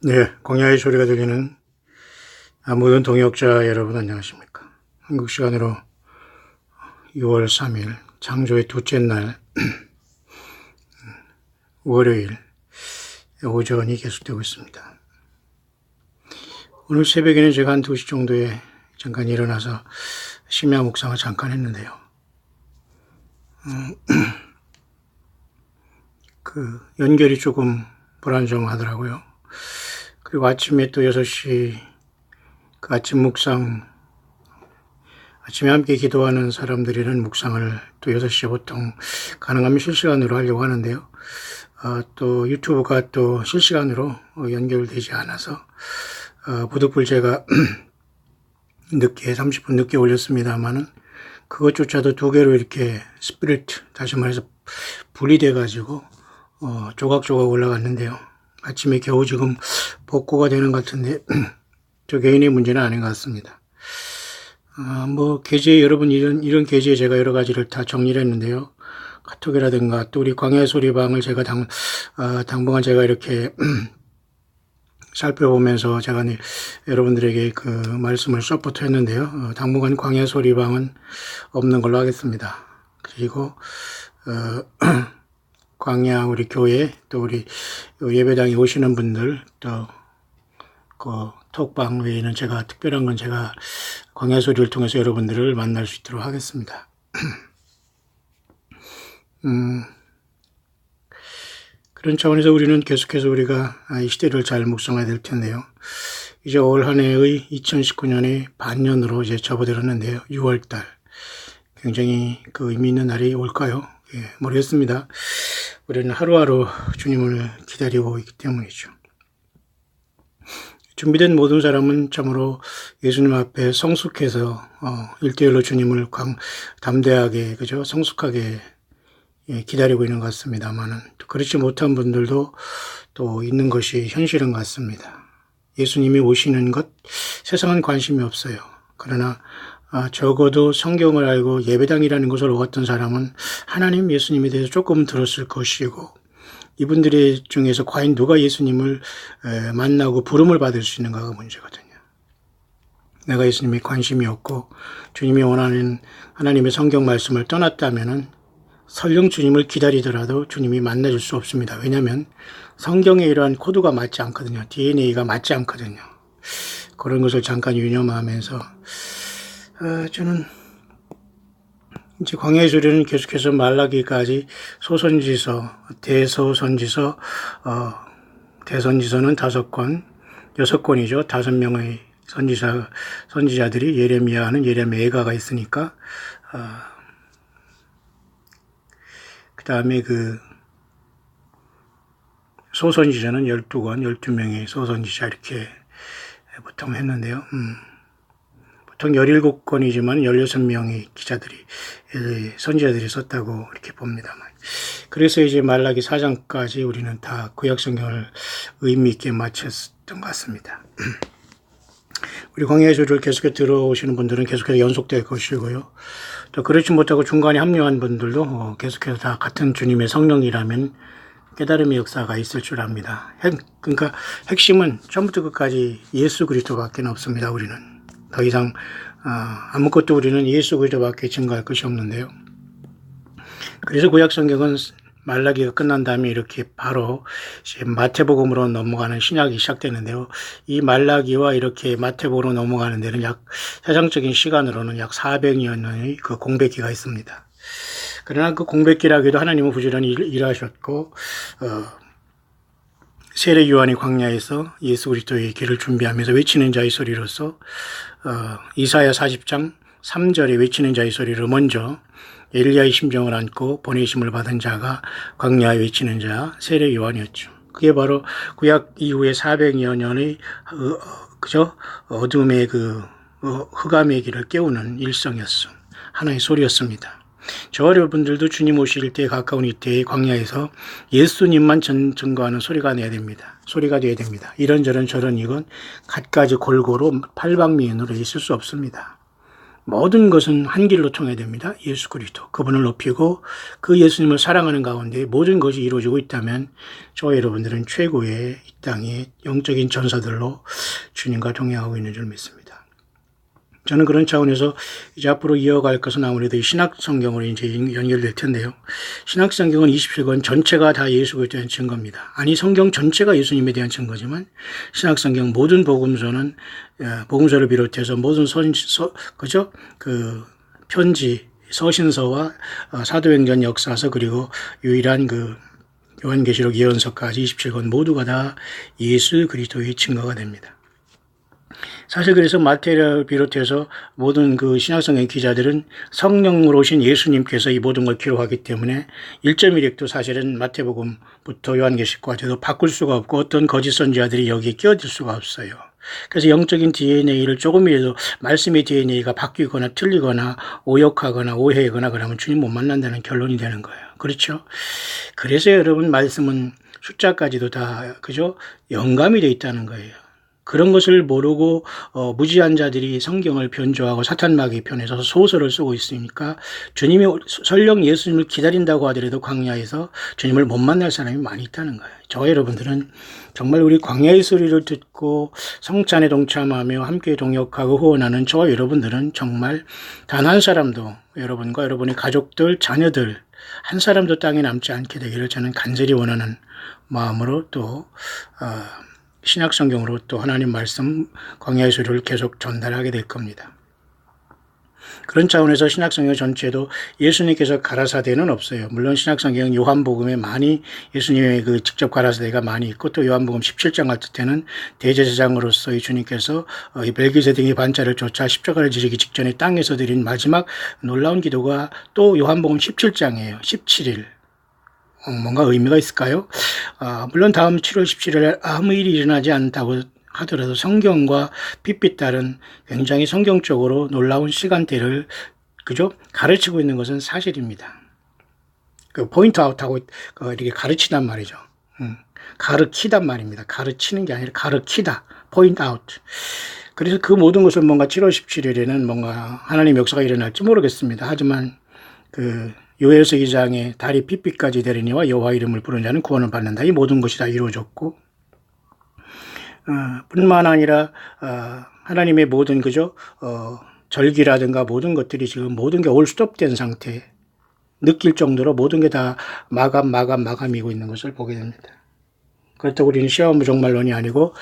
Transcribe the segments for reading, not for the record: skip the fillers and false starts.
네, 광야의 소리가 들리는 모든 동역자 여러분 안녕하십니까? 한국 시간으로 6월 3일 창조의 둘째 날 월요일 오전이 계속되고 있습니다. 오늘 새벽에는 제가 한 2시 정도에 잠깐 일어나서 심야 묵상을 잠깐 했는데요. 연결이 조금 불안정하더라고요. 그리고 아침에 또 6시 아침 묵상, 아침에 함께 기도하는 사람들이는 묵상을 또 6시에 보통 가능하면 실시간으로 하려고 하는데요. 또 유튜브가 또 실시간으로 연결되지 않아서 부득불 제가 늦게 30분 늦게 올렸습니다만은 그것조차도 2개로 이렇게 스피릿, 다시 말해서 분리돼 가지고 조각조각 올라갔는데요. 아침에 겨우 지금 복구가 되는 것 같은데 저 개인의 문제는 아닌 것 같습니다. 계좌에 여러분 이런 계좌에 제가 여러 가지를 다 정리를 했는데요. 카톡이라든가 또 우리 광야의 소리방을 제가 당분간 제가 이렇게 살펴보면서 제가 여러분들에게 그 말씀을 서포트 했는데요. 당분간 광야의 소리방은 없는 걸로 하겠습니다. 그리고 광야 우리 교회 또 우리 예배당에 오시는 분들 또 그 톡방 외에는 제가 특별한 건 제가 광야 소리를 통해서 여러분들을 만날 수 있도록 하겠습니다. 그런 차원에서 우리는 계속해서 우리가 이 시대를 잘 묵상해야 될 텐데요. 이제 올 한 해의 2019년의 반년으로 이제 접어들었는데요. 6월달. 굉장히 그 의미 있는 날이 올까요? 모르겠습니다. 우리는 하루하루 주님을 기다리고 있기 때문이죠. 준비된 모든 사람은 참으로 예수님 앞에 성숙해서 1대1로 주님을 담대하게 그죠? 성숙하게 기다리고 있는 것 같습니다만은 그렇지 못한 분들도 또 있는 것이 현실인 것 같습니다. 예수님이 오시는 것 세상은 관심이 없어요. 그러나 적어도 성경을 알고 예배당이라는 것을 오갔던 사람은 하나님 예수님에 대해서 조금 들었을 것이고 이분들의 중에서 과연 누가 예수님을 만나고 부름을 받을 수 있는가가 문제거든요. 내가 예수님에 관심이 없고 주님이 원하는 하나님의 성경 말씀을 떠났다면은 설령 주님을 기다리더라도 주님이 만나줄 수 없습니다. 왜냐하면 성경에 이러한 코드가 맞지 않거든요. DNA가 맞지 않거든요. 그런 것을 잠깐 유념하면서 저는 이제 광야의 소리는 계속해서 말라기까지 소선지서, 대소선지서, 대선지서는 5권, 6권이죠. 5명의 선지자들이 예레미야는 예레미야가 있으니까, 그 다음에 그 소선지자는 12권, 12명의 소선지자 이렇게 보통 했는데요. 보통 17권이지만 16명의 선지자들이 썼다고 이렇게 봅니다만. 그래서 이제 말라기 4장까지 우리는 다 구약성경을 의미있게 마쳤던 것 같습니다. 우리 광야의 소리를 계속해서 들어오시는 분들은 계속해서 연속될 것이고요. 또 그렇지 못하고 중간에 합류한 분들도 계속해서 다 같은 주님의 성령이라면 깨달음의 역사가 있을 줄 압니다. 그러니까 핵심은 처음부터 끝까지 예수 그리스도밖에 없습니다. 우리는. 더 이상 아무것도 우리는 예수 그리스도밖에 증거할 것이 없는데요. 그래서 구약성경은 말라기가 끝난 다음에 이렇게 바로 마태복음으로 넘어가는 신약이 시작되는데요. 이 말라기와 이렇게 마태복음으로 넘어가는 데는 세상적인 시간으로는 약 400여 년의 그 공백기가 있습니다. 그러나 그 공백기라기도 하나님은 부지런히 일하셨고 세례 요한이 광야에서 예수 그리스도의 길을 준비하면서 외치는 자의 소리로서 이사야 40장 3절에 외치는 자의 소리로 먼저 엘리야의 심정을 안고 보내심을 받은 자가 광야에 외치는 자 세례 요한이었죠. 그게 바로 구약 이후에 400여 년의 어둠의 흑암의 길을 깨우는 일성이었어. 하나의 소리였습니다. 저 여러분들도 주님 오실 때 가까운 이때의 광야에서 예수님만 증거하는 소리가 내야 됩니다. 소리가 되어야 됩니다. 이런저런 저런 이건 갖가지 골고루 팔방미인으로 있을 수 없습니다. 모든 것은 한 길로 통해야 됩니다. 예수 그리스도. 그분을 높이고 그 예수님을 사랑하는 가운데 모든 것이 이루어지고 있다면 저와 여러분들은 최고의 이 땅의 영적인 전사들로 주님과 동행하고 있는 줄 믿습니다. 저는 그런 차원에서 이제 앞으로 이어갈 것은 아무래도 신약 성경으로 이제 연결될 텐데요. 신약 성경은 27권 전체가 다 예수 그리스도에 대한 증거입니다. 아니 성경 전체가 예수님에 대한 증거지만 신약 성경 모든 복음서는 복음서를 비롯해서 모든 그죠? 그 편지, 서신서와 사도행전 역사서 그리고 유일한 그 요한계시록 예언서까지 27권 모두가 다 예수 그리스도의 증거가 됩니다. 사실 그래서 마태를 비롯해서 모든 그 신약성경 기자들은 성령으로 오신 예수님께서 이 모든 걸 기록하기 때문에 1.1핵도 사실은 마태복음부터 요한계시록까지도 바꿀 수가 없고 어떤 거짓 선지자들이 여기에 끼어들 수가 없어요. 그래서 영적인 DNA를 조금이라도 말씀의 DNA가 바뀌거나 틀리거나 오역하거나 오해하거나 그러면 주님 못 만난다는 결론이 되는 거예요. 그렇죠? 그래서 여러분 말씀은 숫자까지도 다 그죠? 영감이 되어 있다는 거예요. 그런 것을 모르고 무지한 자들이 성경을 변조하고 사탄마귀 편에서 소설을 쓰고 있으니까 주님이 설령 예수님을 기다린다고 하더라도 광야에서 주님을 못 만날 사람이 많이 있다는 거예요. 저와 여러분들은 정말 우리 광야의 소리를 듣고 성찬에 동참하며 함께 동역하고 후원하는 저와 여러분들은 정말 단 한 사람도 여러분과 여러분의 가족들, 자녀들 한 사람도 땅에 남지 않게 되기를 저는 간절히 원하는 마음으로 또 신약 성경으로 또 하나님 말씀 광야의 소리를 계속 전달하게 될 겁니다. 그런 차원에서 신약 성경 전체도 예수님께서 가라사대는 없어요. 물론 신약 성경 요한복음에 많이 예수님의 그 직접 가라사대가 많이 있고 또 요한복음 17장 같은 때는 대제사장으로서 주님께서 이 멜기세덱의 반차를 쫓아 십자가를 지르기 직전에 땅에서 드린 마지막 놀라운 기도가 또 요한복음 17장이에요. 17일. 뭔가 의미가 있을까요? 물론 다음 7월 17일에 아무 일이 일어나지 않다고 하더라도 성경과 핏빛 다른 굉장히 성경적으로 놀라운 시간대를 그죠? 가르치고 있는 것은 사실입니다. 그 포인트 아웃하고 이렇게 가르치단 말이죠. 가르치단 말입니다. 가르치는 게 아니라 가르치다. 포인트 아웃. 그래서 그 모든 것을 뭔가 7월 17일에는 뭔가 하나님의 역사가 일어날지 모르겠습니다. 하지만 요엘서 2장에 달이 핏빛까지 되리니와 여호와 이름을 부르는 자는 구원을 받는다. 이 모든 것이 다 이루어졌고 뿐만 아니라 하나님의 모든 그죠 절기라든가 모든 것들이 지금 모든 게 올 스톱된 상태 느낄 정도로 모든 게 다 마감이고 있는 것을 보게 됩니다. 그렇다고 우리는 시험무종말론이 아니고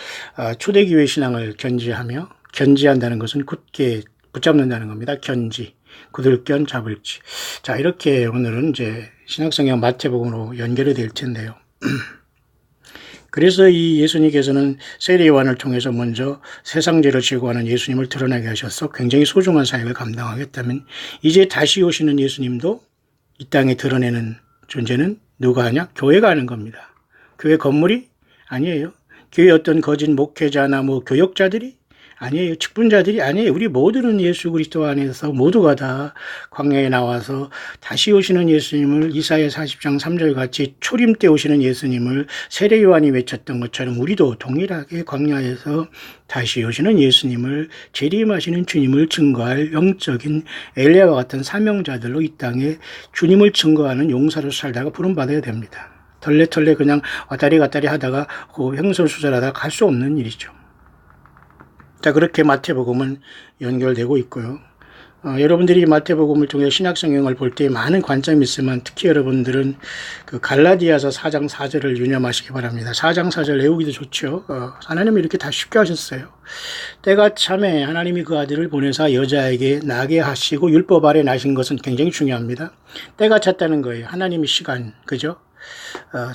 초대교회 신앙을 견지한다는 것은 굳게 붙잡는다는 겁니다. 견지. 굳을견 잡을지. 자, 이렇게 오늘은 이제 신약성경 마태복음으로 연결이 될 텐데요. 그래서 이 예수님께서는 세례 요한을 통해서 먼저 세상죄를 제거하는 예수님을 드러나게 하셔서 굉장히 소중한 사역을 감당하겠다면 이제 다시 오시는 예수님도 이 땅에 드러내는 존재는 누가 하냐? 교회가 하는 겁니다. 교회 건물이 아니에요. 교회 어떤 거짓 목회자나 교역자들이 아니에요. 직분자들이 아니에요. 우리 모두는 예수 그리스도 안에서 모두가 다 광야에 나와서 다시 오시는 예수님을 이사야 40장 3절 같이 초림 때 오시는 예수님을 세례 요한이 외쳤던 것처럼 우리도 동일하게 광야에서 다시 오시는 예수님을 재림하시는 주님을 증거할 영적인 엘리야와 같은 사명자들로 이 땅에 주님을 증거하는 용사로 살다가 부름받아야 됩니다. 털레 그냥 왔다리 갔다리 하다가 횡설수설하다가 갈 수 없는 일이죠. 자, 그렇게 마태복음은 연결되고 있고요. 여러분들이 마태복음을 통해 신약성경을 볼 때 많은 관점이 있으면 특히 여러분들은 그 갈라디아서 4장 4절을 유념하시기 바랍니다. 4장 4절 외우기도 좋죠. 하나님이 이렇게 다 쉽게 하셨어요. 때가 참에 하나님이 그 아들을 보내사 여자에게 나게 하시고 율법 아래 나신 것은 굉장히 중요합니다. 때가 찼다는 거예요. 하나님의 시간, 그죠?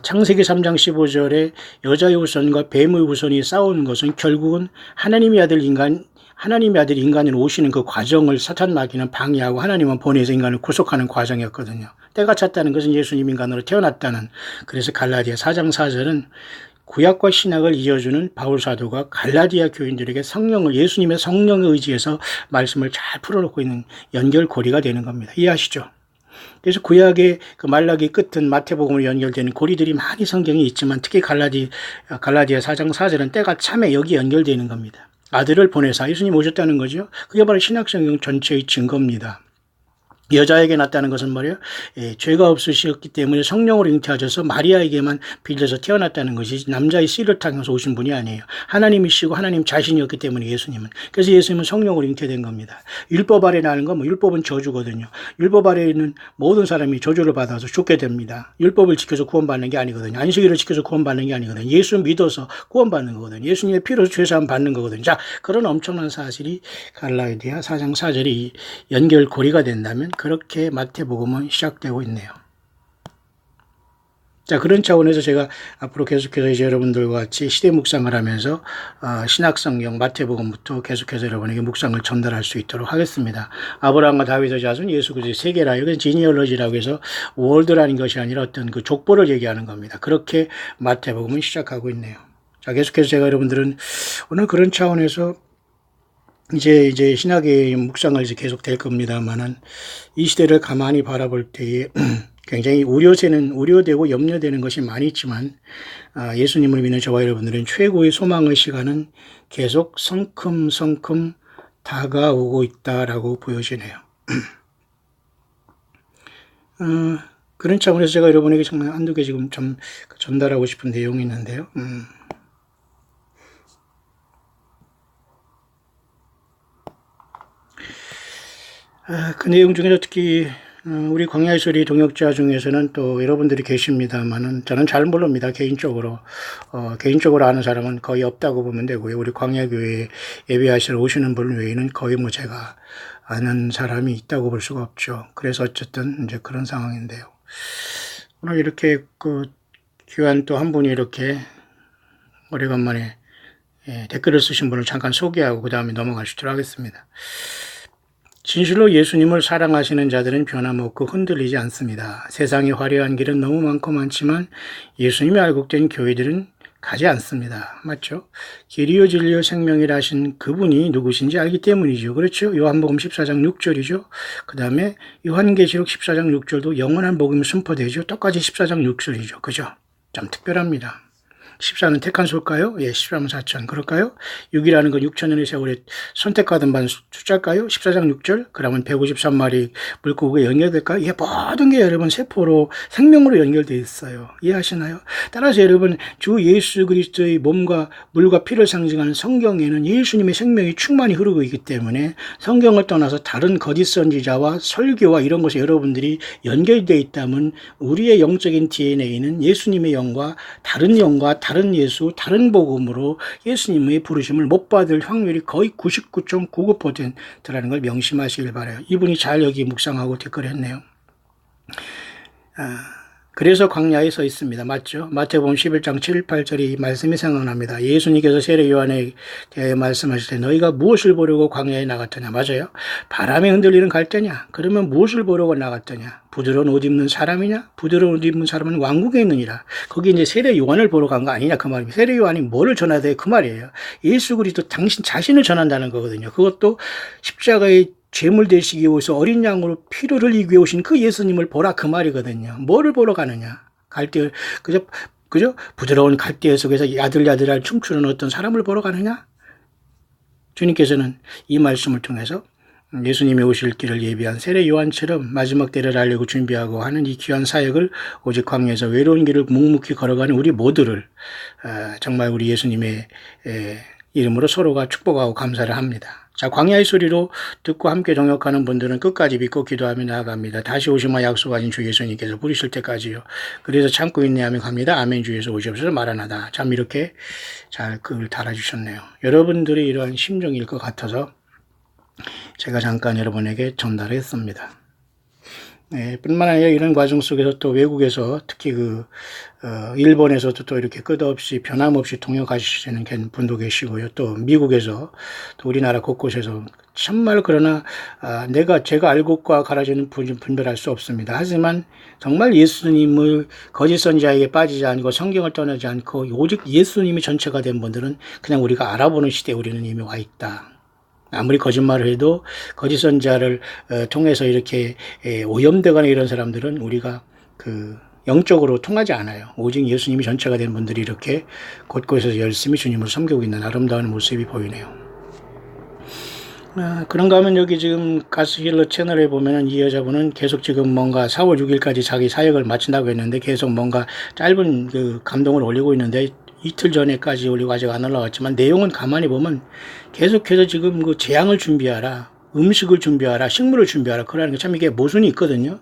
창세기 3장 15절에 여자의 후손과 뱀의 후손이 싸우는 것은 결국은 하나님의 아들 인간으로 오시는 그 과정을 사탄 마귀는 방해하고 하나님은 보내서 인간을 구속하는 과정이었거든요. 때가 찼다는 것은 예수님 인간으로 태어났다는. 그래서 갈라디아 4장 4절은 구약과 신약을 이어주는 바울 사도가 갈라디아 교인들에게 예수님의 성령에 의지해서 말씀을 잘 풀어놓고 있는 연결고리가 되는 겁니다. 이해하시죠? 그래서 구약의 그 말라기 끝은 마태복음으로 연결되는 고리들이 많이 성경에 있지만 특히 갈라디아 4장 4절은 때가 참에 여기 연결되는 겁니다. 아들을 보내사 예수님 오셨다는 거죠. 그게 바로 신약성경 전체의 증거입니다. 여자에게 났다는 것은 뭐예요? 죄가 없으셨기 때문에 성령으로 잉태하셔서 마리아에게만 빌려서 태어났다는 것이 남자의 씨를 타면서 오신 분이 아니에요. 하나님이시고 하나님 자신이었기 때문에 예수님은. 그래서 예수님은 성령으로 잉태된 겁니다. 율법 아래 나는 건 율법은 저주거든요. 율법 아래에 있는 모든 사람이 저주를 받아서 죽게 됩니다. 율법을 지켜서 구원받는 게 아니거든요. 안식일을 지켜서 구원받는 게 아니거든요. 예수 믿어서 구원받는 거거든요. 예수님의 피로 죄사함 받는 거거든요. 자, 그런 엄청난 사실이 갈라디아 4장 4절이 연결고리가 된다면 그렇게 마태복음은 시작되고 있네요. 자, 그런 차원에서 제가 앞으로 계속해서 이제 여러분들과 같이 시대 묵상을 하면서 신약성경 마태복음부터 계속해서 여러분에게 묵상을 전달할 수 있도록 하겠습니다. 아브라함과 다윗의 자손 예수 그리스도의 세계라, 이건 지니얼러지라고 해서 월드라는 것이 아니라 어떤 그 족보를 얘기하는 겁니다. 그렇게 마태복음은 시작하고 있네요. 자, 계속해서 제가 여러분들은 오늘 그런 차원에서 이제 신학의 묵상을 이제 계속 될 겁니다만은 이 시대를 가만히 바라볼 때에 굉장히 우려되고 염려되는 것이 많이 있지만 예수님을 믿는 저와 여러분들은 최고의 소망의 시간은 계속 성큼성큼 다가오고 있다라고 보여지네요. 그런 차원에서 제가 여러분에게 정말 한두 개 지금 좀 전달하고 싶은 내용이 있는데요. 그 내용 중에서 특히 우리 광야의 소리 동역자 중에서는 또 여러분들이 계십니다만은 저는 잘 모릅니다. 개인적으로 아는 사람은 거의 없다고 보면 되고요. 우리 광야교회에 예배하시러 오시는 분 외에는 거의 뭐 제가 아는 사람이 있다고 볼 수가 없죠. 그래서 어쨌든 이제 그런 상황인데요. 오늘 이렇게 그 귀한 또 한 분이 이렇게 오래간만에 댓글을 쓰신 분을 잠깐 소개하고 그 다음에 넘어갈 수 있도록 하겠습니다. 진실로 예수님을 사랑하시는 자들은 변함없고 흔들리지 않습니다. 세상의 화려한 길은 너무 많고 많지만 예수님이 알곡된 교회들은 가지 않습니다. 맞죠? 길이요 진리요 생명이라 하신 그분이 누구신지 알기 때문이죠. 그렇죠? 요한복음 14장 6절이죠. 그 다음에 요한계시록 14장 6절도 영원한 복음이 선포되죠. 똑같이 14장 6절이죠. 그죠? 참 특별합니다. 14는 택한 수일까요? 예, 14만 4천. 그럴까요? 6이라는 건 6천년의 세월에 선택받은 반 숫자일까요? 14장 6절? 그러면 153마리 물고기가 연결될까요? 예, 모든 게 여러분 세포로, 생명으로 연결되어 있어요. 이해하시나요? 따라서 여러분, 주 예수 그리스도의 몸과 물과 피를 상징하는 성경에는 예수님의 생명이 충만히 흐르고 있기 때문에 성경을 떠나서 다른 거짓 선지자와 설교와 이런 것에 여러분들이 연결되어 있다면 우리의 영적인 DNA는 예수님의 영과 다른 예수, 다른 복음으로 예수님의 부르심을 못 받을 확률이 거의 99.99%라는 걸 명심하시길 바라요. 이분이 잘 여기 묵상하고 댓글을 했네요. 그래서 광야에 서 있습니다. 맞죠? 마태복음 11장 7, 8절이 말씀이 생각납니다. 예수님께서 세례 요한에 대해 말씀하실 때 너희가 무엇을 보려고 광야에 나갔더냐? 맞아요. 바람에 흔들리는 갈대냐? 그러면 무엇을 보려고 나갔더냐? 부드러운 옷 입는 사람이냐? 부드러운 옷 입는 사람은 왕국에 있느니라. 거기 이제 세례 요한을 보러 간 거 아니냐 그 말입니다. 세례 요한이 뭐를 전해야 돼? 그 말이에요. 예수 그리스도 당신 자신을 전한다는 거거든요. 그것도 십자가의 제물 되시기 위해서 어린 양으로 피를 흘리기 위해 오신 그 예수님을 보라 그 말이거든요. 뭐를 보러 가느냐? 갈대, 그죠? 부드러운 갈대 속에서 야들야들한 춤추는 어떤 사람을 보러 가느냐? 주님께서는 이 말씀을 통해서 예수님이 오실 길을 예비한 세례 요한처럼 마지막 때를 알려고 준비하고 하는 이 귀한 사역을 오직 광야에서 외로운 길을 묵묵히 걸어가는 우리 모두를 정말 우리 예수님의 이름으로 서로가 축복하고 감사를 합니다. 자, 광야의 소리로 듣고 함께 동역하는 분들은 끝까지 믿고 기도하며 나아갑니다. 다시 오시마 약속하신 주 예수님께서 부르실 때까지요. 그래서 참고 인내하며 갑니다. 아멘. 주 예수 오시옵소서. 마라나다. 참 이렇게 잘 글을 달아주셨네요. 여러분들의 이러한 심정일 것 같아서 제가 잠깐 여러분에게 전달했습니다. 네, 뿐만 아니라 이런 과정 속에서 또 외국에서 특히 일본에서도 또 이렇게 끝없이 변함없이 동역하시는 분도 계시고요. 또 미국에서 또 우리나라 곳곳에서 정말 그러나 제가 알곡과 가라지는 분별할 수 없습니다. 하지만 정말 예수님을 거짓 선지자에게 빠지지 않고 성경을 떠나지 않고 오직 예수님이 전체가 된 분들은 그냥 우리가 알아보는 시대에 우리는 이미 와 있다. 아무리 거짓말을 해도 거짓 선지자를 통해서 이렇게 오염되거나 이런 사람들은 우리가 영적으로 통하지 않아요. 오직 예수님이 전체가 된 분들이 이렇게 곳곳에서 열심히 주님을 섬기고 있는 아름다운 모습이 보이네요. 그런가 하면 여기 지금 가스힐러 채널에 보면은 이 여자분은 계속 지금 뭔가 4월 6일까지 자기 사역을 마친다고 했는데 계속 뭔가 짧은 그 감동을 올리고 있는데 이틀 전에까지 올리고 아직 안 올라왔지만 내용은 가만히 보면 계속해서 지금 그 재앙을 준비하라, 음식을 준비하라, 식물을 준비하라 그러는 게 참 이게 모순이 있거든요.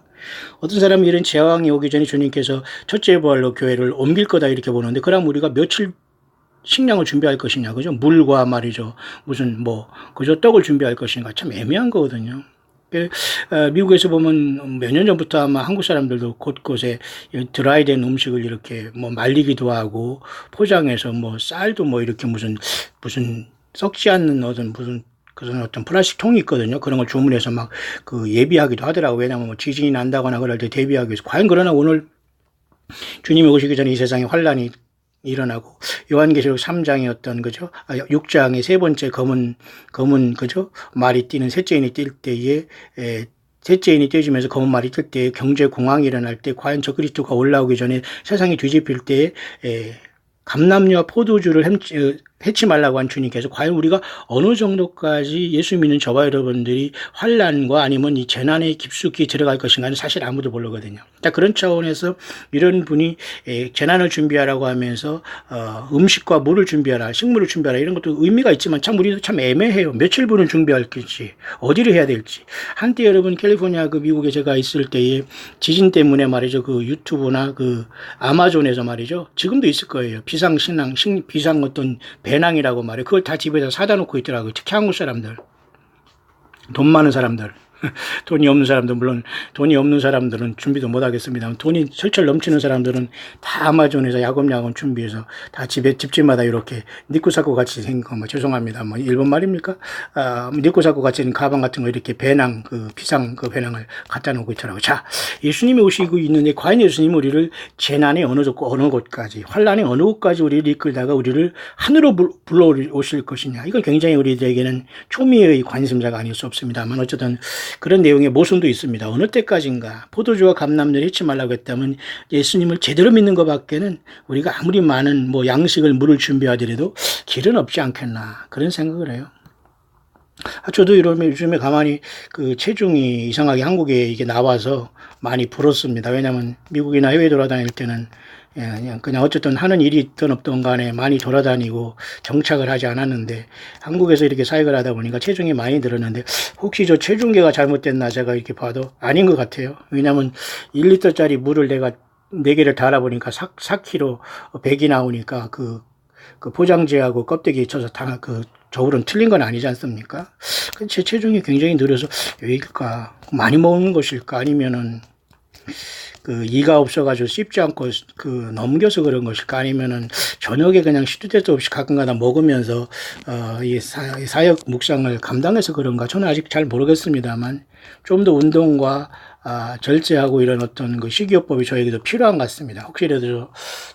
어떤 사람이 이런 재앙이 오기 전에 주님께서 첫째 부활로 교회를 옮길 거다 이렇게 보는데 그럼 우리가 며칠 식량을 준비할 것이냐, 그죠? 물과 말이죠. 무슨 그죠? 떡을 준비할 것인가. 참 애매한 거거든요. 미국에서 보면 몇 년 전부터 아마 한국 사람들도 곳곳에 드라이된 음식을 이렇게 말리기도 하고 포장해서 쌀도 이렇게 무슨 썩지 않는 그런 어떤 플라스틱 통이 있거든요. 그런 걸 주문해서 막 예비하기도 하더라고요. 왜냐하면 지진이 난다거나 그럴 때 대비하기 위해서. 과연 그러나 오늘 주님이 오시기 전에 이 세상에 환란이 일어나고 요한계시록 3장의 어떤 그죠? 6장의 세 번째 검은 그죠? 말이 뛰는 셋째인이 뛸 때에 셋째인이 뛰어지면서 검은 말이 뜰 때에 경제 공황이 일어날 때 과연 저 그리스도가 올라오기 전에 세상이 뒤집힐 때에 감람류와 포도주를 해치 말라고 한 주님께서 과연 우리가 어느 정도까지 예수 믿는 저와 여러분들이 환란과 아니면 이 재난에 깊숙이 들어갈 것인가는 사실 아무도 모르거든요. 자, 그런 차원에서 이런 분이 재난을 준비하라고 하면서 음식과 물을 준비하라, 식물을 준비하라 이런 것도 의미가 있지만 참 우리도 참 애매해요. 며칠 분을 준비할지 어디를 해야 될지. 한때 여러분 캘리포니아 미국에 제가 있을 때에 지진 때문에 말이죠. 그 유튜브나 아마존에서 말이죠. 지금도 있을 거예요. 비상 어떤 배낭이라고 말해. 그걸 다 집에다 사다 놓고 있더라고요. 특히 한국 사람들. 돈 많은 사람들. 돈이 없는 사람들, 물론 돈이 없는 사람들은 준비도 못 하겠습니다. 돈이 철철 넘치는 사람들은 다 아마존에서 야금야금 준비해서 다 집집마다 이렇게 니꾸사쿠 같이 생긴 거, 죄송합니다. 일본 말입니까? 니꾸사쿠 같이 생긴 가방 같은 거 이렇게 배낭, 비상 배낭을 갖다 놓고 있더라고요. 자, 예수님이 오시고 있는데 과연 예수님이 우리를 재난의 어느 곳까지, 환란의 어느 곳까지 우리를 이끌다가 우리를 하늘로 불러오실 것이냐. 이건 굉장히 우리들에게는 초미의 관심사가 아닐 수 없습니다만 어쨌든 그런 내용의 모순도 있습니다. 어느 때까지인가 포도주와 감람류를 해치 말라고 했다면 예수님을 제대로 믿는 것밖에는 우리가 아무리 많은 양식을 물을 준비하더라도 길은 없지 않겠나 그런 생각을 해요. 저도 요즘에 가만히 체중이 이상하게 한국에 이게 나와서 많이 불었습니다. 왜냐하면 미국이나 해외 돌아다닐 때는 그냥 어쨌든 하는 일이 있든 없든 간에 많이 돌아다니고 정착을 하지 않았는데 한국에서 이렇게 사역을 하다 보니까 체중이 많이 늘었는데 혹시 저 체중계가 잘못됐나 제가 이렇게 봐도 아닌 것 같아요. 왜냐하면 1리터짜리 물을 내가 4개를 달아보니까 4kg 100이 나오니까 그 포장지하고 껍데기에 쳐서 저울은 틀린 건 아니지 않습니까? 제 체중이 굉장히 느려서 왜일까? 많이 먹는 것일까? 아니면은 이가 없어가지고 씹지 않고 넘겨서 그런 것일까? 아니면은 저녁에 그냥 시도 때도 없이 가끔가다 먹으면서 이 사역 묵상을 감당해서 그런가? 저는 아직 잘 모르겠습니다만 좀 더 운동과 절제하고 이런 어떤 식이요법이 저에게도 필요한 것 같습니다. 혹시라도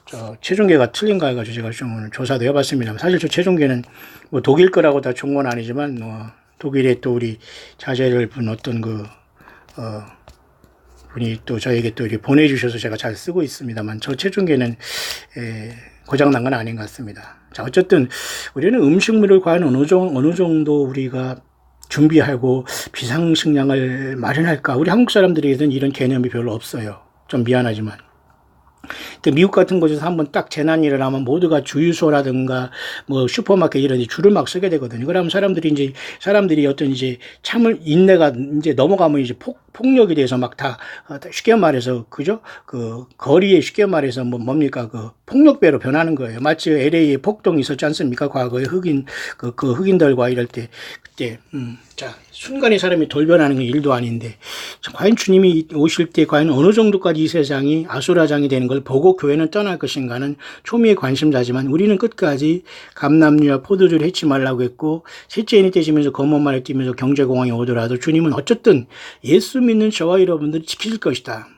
저 체중계가 틀린가 해가지고 제가 좀 오늘 조사도 해봤습니다. 사실 저 체중계는 독일 거라고 다 좋은 건 아니지만 독일에 또 우리 자제를 분 어떤 분이 또 저에게 또 이렇게 보내주셔서 제가 잘 쓰고 있습니다만 저 체중계는 고장난 건 아닌 것 같습니다. 자, 어쨌든 우리는 음식물을 과연 어느 정도 우리가 준비하고 비상식량을 마련할까? 우리 한국 사람들에게는 이런 개념이 별로 없어요. 좀 미안하지만. 미국 같은 곳에서 한번 딱 재난이 일어나면 모두가 주유소라든가 슈퍼마켓 이런 데 줄을 막 서게 되거든요. 그러면 사람들이 어떤 참을 인내가 넘어가면 폭력에 대해서 막 다 쉽게 말해서 그죠? 거리에 쉽게 말해서 뭡니까? 폭력배로 변하는 거예요. 마치 LA에 폭동이 있었지 않습니까? 과거에 흑인들과 이럴 때 그때 자, 순간에 사람이 돌변하는 건 일도 아닌데 과연 주님이 오실 때 과연 어느 정도까지 이 세상이 아수라장이 되는 걸 보고 교회는 떠날 것인가는 초미의 관심사지만 우리는 끝까지 감람류와 포도주를 해치 말라고 했고 셋째인이 떼지면서 검은 말을 띠면서 경제공황이 오더라도 주님은 어쨌든 예수 믿는 저와 여러분들을 지키실 것이다.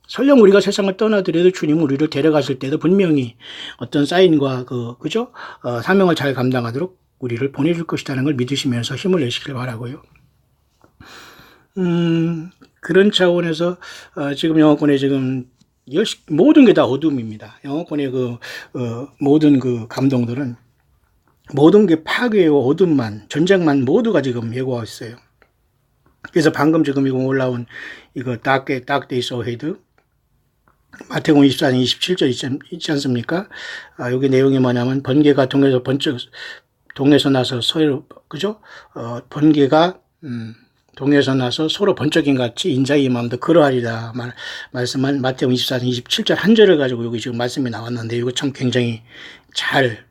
설령 우리가 세상을 떠나더라도 주님은 우리를 데려가실 때도 분명히 어떤 사인과 그죠? 사명을 잘 감당하도록 우리를 보내줄 것이라는 걸 믿으시면서 힘을 내시길 바라고요. 그런 차원에서 지금 영어권에 지금 모든 게 다 어둠입니다. 영어권의 모든 감동들은 모든 게 파괴와 어둠만, 전쟁만 모두가 지금 예고하고 있어요. 그래서 방금 지금 이거 올라온 이거 Dark Days Ahead 마태복음 24장 27절 있지 않습니까? 여기 내용이 뭐냐면 번개가 동에서 나서 서로 그죠? 번개가 동에서 나서 서로 번쩍임 같이 인자의 마음도 그러하리라 말씀한 마태복음 24장 27절 한 절을 가지고 여기 지금 말씀이 나왔는데 이거 참 굉장히 잘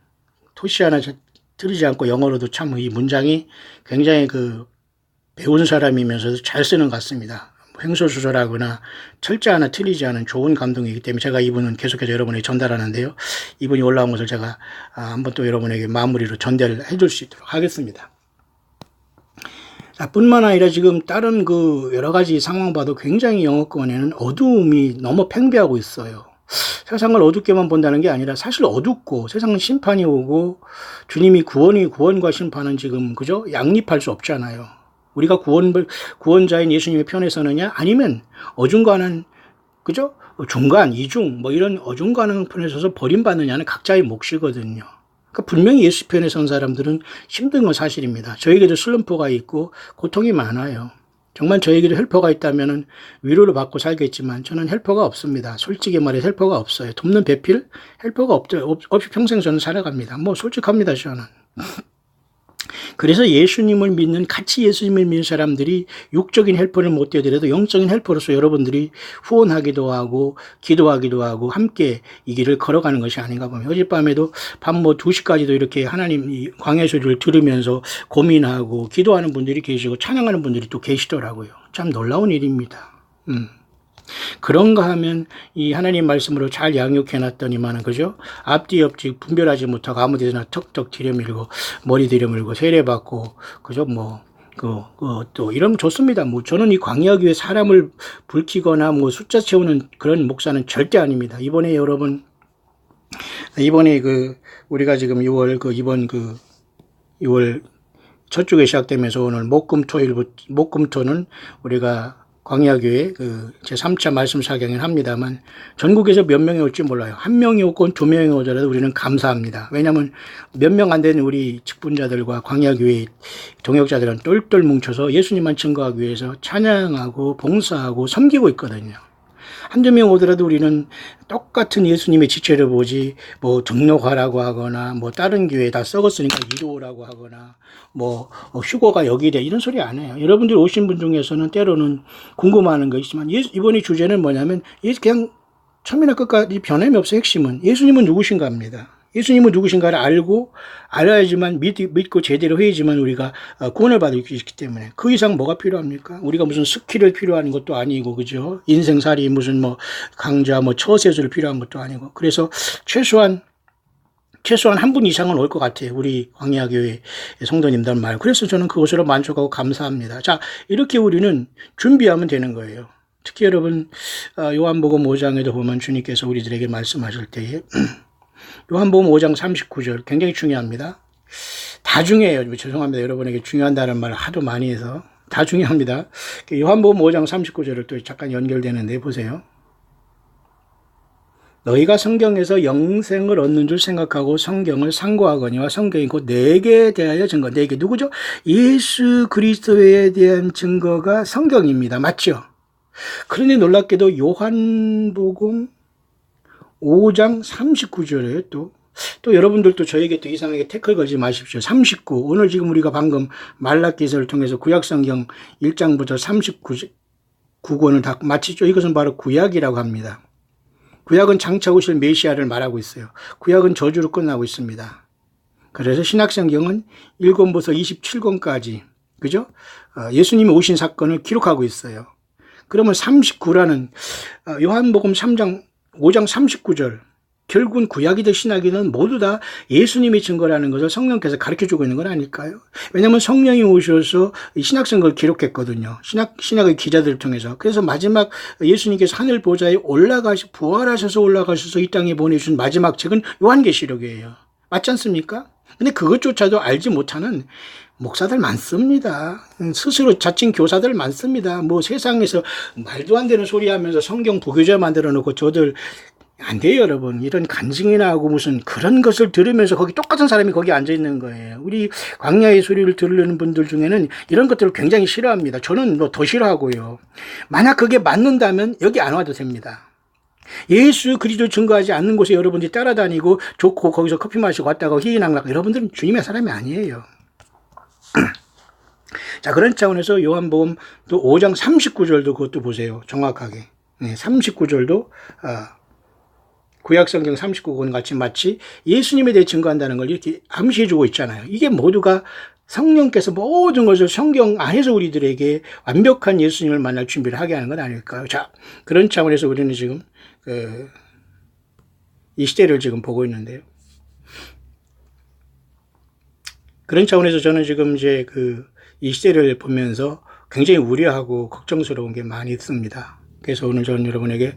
토시 하나 틀리지 않고 영어로도 참 이 문장이 굉장히 그 배운 사람이면서도 잘 쓰는 것 같습니다. 횡설수설하거나 철자 하나 틀리지 않은 좋은 감동이기 때문에 제가 이분은 계속해서 여러분에게 전달하는데요. 이분이 올라온 것을 제가 한번 또 여러분에게 마무리로 전달해 줄 수 있도록 하겠습니다. 자, 뿐만 아니라 지금 다른 그 여러 가지 상황 봐도 굉장히 영어권에는 어두움이 너무 팽배하고 있어요. 세상을 어둡게만 본다는 게 아니라 사실 어둡고 세상은 심판이 오고 주님이 구원과 심판은 지금 그죠? 양립할 수 없잖아요. 우리가 구원자인 예수님의 편에 서느냐 아니면 어중간한 그죠? 중간, 이중 뭐 이런 어중간한 편에 서서 버림받느냐는 각자의 몫이거든요. 그러니까 분명히 예수 편에 선 사람들은 힘든 건 사실입니다. 저에게도 슬럼프가 있고 고통이 많아요. 정말 저에게도 헬퍼가 있다면 위로를 받고 살겠지만 저는 헬퍼가 없습니다. 솔직히 말해 헬퍼가 없어요. 돕는 배필 헬퍼가 없이 평생 저는 살아갑니다. 뭐 솔직합니다 저는. 그래서 예수님을 믿는 같이 예수님을 믿는 사람들이 육적인 헬퍼를 못 되더라도 영적인 헬퍼로서 여러분들이 후원하기도 하고 기도하기도 하고 함께 이 길을 걸어가는 것이 아닌가 봅니다. 어젯밤에도 밤 2시까지도 이렇게 하나님 광야의 소리를 들으면서 고민하고 기도하는 분들이 계시고 찬양하는 분들이 또 계시더라고요. 참 놀라운 일입니다. 그런가 하면 이 하나님 말씀으로 잘 양육해놨더니만은 그죠? 앞뒤 옆뒤 분별하지 못하고 아무데나 턱턱 들여밀고 머리 들여밀고 세례받고 그죠? 또 이러면 좋습니다. 저는 이 광야교회 사람을 불키거나 숫자 채우는 그런 목사는 절대 아닙니다. 이번에 우리가 지금 6월 첫 주에 시작되면서 오늘 목금토는 우리가 광야교회 제3차 말씀 사경을 합니다만 전국에서 몇 명이 올지 몰라요. 한 명이 오건 두 명이 오더라도 우리는 감사합니다. 왜냐하면 몇 명 안 되는 우리 직분자들과 광야교회 동역자들은 똘똘 뭉쳐서 예수님만 증거하기 위해서 찬양하고 봉사하고 섬기고 있거든요. 한두 명 오더라도 우리는 똑같은 예수님의 지체를 보지 등록하라고 하거나 다른 교회 다 썩었으니까 이리 오라고 하거나 휴거가 여기래 이런 소리 안 해요. 여러분들 오신 분 중에서는 때로는 궁금해하는 거 있지만 이번에 주제는 뭐냐면 그냥 처음이나 끝까지 변함이 없어. 핵심은 예수님은 누구신가 합니다. 예수님은 누구신가를 알아야지만 믿고 제대로 해야지만 우리가 구원을 받을 수 있기 때문에 그 이상 뭐가 필요합니까? 우리가 무슨 스킬을 필요한 것도 아니고 그죠? 인생살이 무슨 강좌 처세술 필요한 것도 아니고 그래서 최소한 한 분 이상은 올 것 같아요. 우리 광야교회 성도님들 말. 그래서 저는 그것으로 만족하고 감사합니다. 자, 이렇게 우리는 준비하면 되는 거예요. 특히 여러분 요한복음 5장에도 보면 주님께서 우리들에게 말씀하실 때에 요한복음 5장 39절 굉장히 중요합니다. 다 중요해요. 죄송합니다. 여러분에게 중요한다는 말을 하도 많이 해서 다 중요합니다. 요한복음 5장 39절을 또 잠깐 연결되는데 보세요. 너희가 성경에서 영생을 얻는 줄 생각하고 성경을 상고하거니와 성경이 곧 내게 대하여 증거. 내게 누구죠? 예수 그리스도에 대한 증거가 성경입니다. 맞죠? 그런데 놀랍게도 요한복음 5장 39절에 또 여러분들도 저에게 또 이상하게 태클 걸지 마십시오. 39. 오늘 지금 우리가 방금 말라기서를 통해서 구약성경 1장부터 39권을 다 마치죠. 이것은 바로 구약이라고 합니다. 구약은 장차 오실 메시아를 말하고 있어요. 구약은 저주로 끝나고 있습니다. 그래서 신약성경은 1권부터 27권까지 그죠? 예수님이 오신 사건을 기록하고 있어요. 그러면 39라는 요한복음 5장 39절 결국은 구약이든 신약이든 모두 다 예수님의 증거라는 것을 성령께서 가르쳐주고 있는 건 아닐까요? 왜냐하면 성령이 오셔서 신약성경을 기록했거든요. 신약의 기자들을 통해서. 그래서 마지막 예수님께서 하늘 보좌에 부활하셔서 올라가셔서 이 땅에 보내주신 마지막 책은 요한계시록이에요. 맞지 않습니까? 근데 그것조차도 알지 못하는 목사들 많습니다. 스스로 자칭 교사들 많습니다. 세상에서 말도 안 되는 소리 하면서 성경 부교재 만들어 놓고 저들 안 돼요, 여러분. 이런 간증이나 하고 무슨 그런 것을 들으면서 거기 똑같은 사람이 거기 앉아 있는 거예요. 우리 광야의 소리를 들으려는 분들 중에는 이런 것들을 굉장히 싫어합니다. 저는 뭐 더 싫어하고요. 만약 그게 맞는다면 여기 안 와도 됩니다. 예수 그리스도 증거하지 않는 곳에 여러분들이 따라다니고 좋고 거기서 커피 마시고 왔다가 희희낙락, 여러분들은 주님의 사람이 아니에요. 자, 그런 차원에서 요한복음 또 5장 39절도 그것도 보세요. 정확하게. 네, 39절도 구약성경 39권 같이 마치 예수님에 대해 증거한다는 걸 이렇게 암시해주고 있잖아요. 이게 모두가 성령께서 모든 것을 성경 안에서 우리들에게 완벽한 예수님을 만날 준비를 하게 하는 건 아닐까요? 자, 그런 차원에서 우리는 지금 이 시대를 지금 보고 있는데요. 그런 차원에서 저는 지금 이제 이 시대를 보면서 굉장히 우려하고 걱정스러운 게 많이 있습니다. 그래서 오늘 저는 여러분에게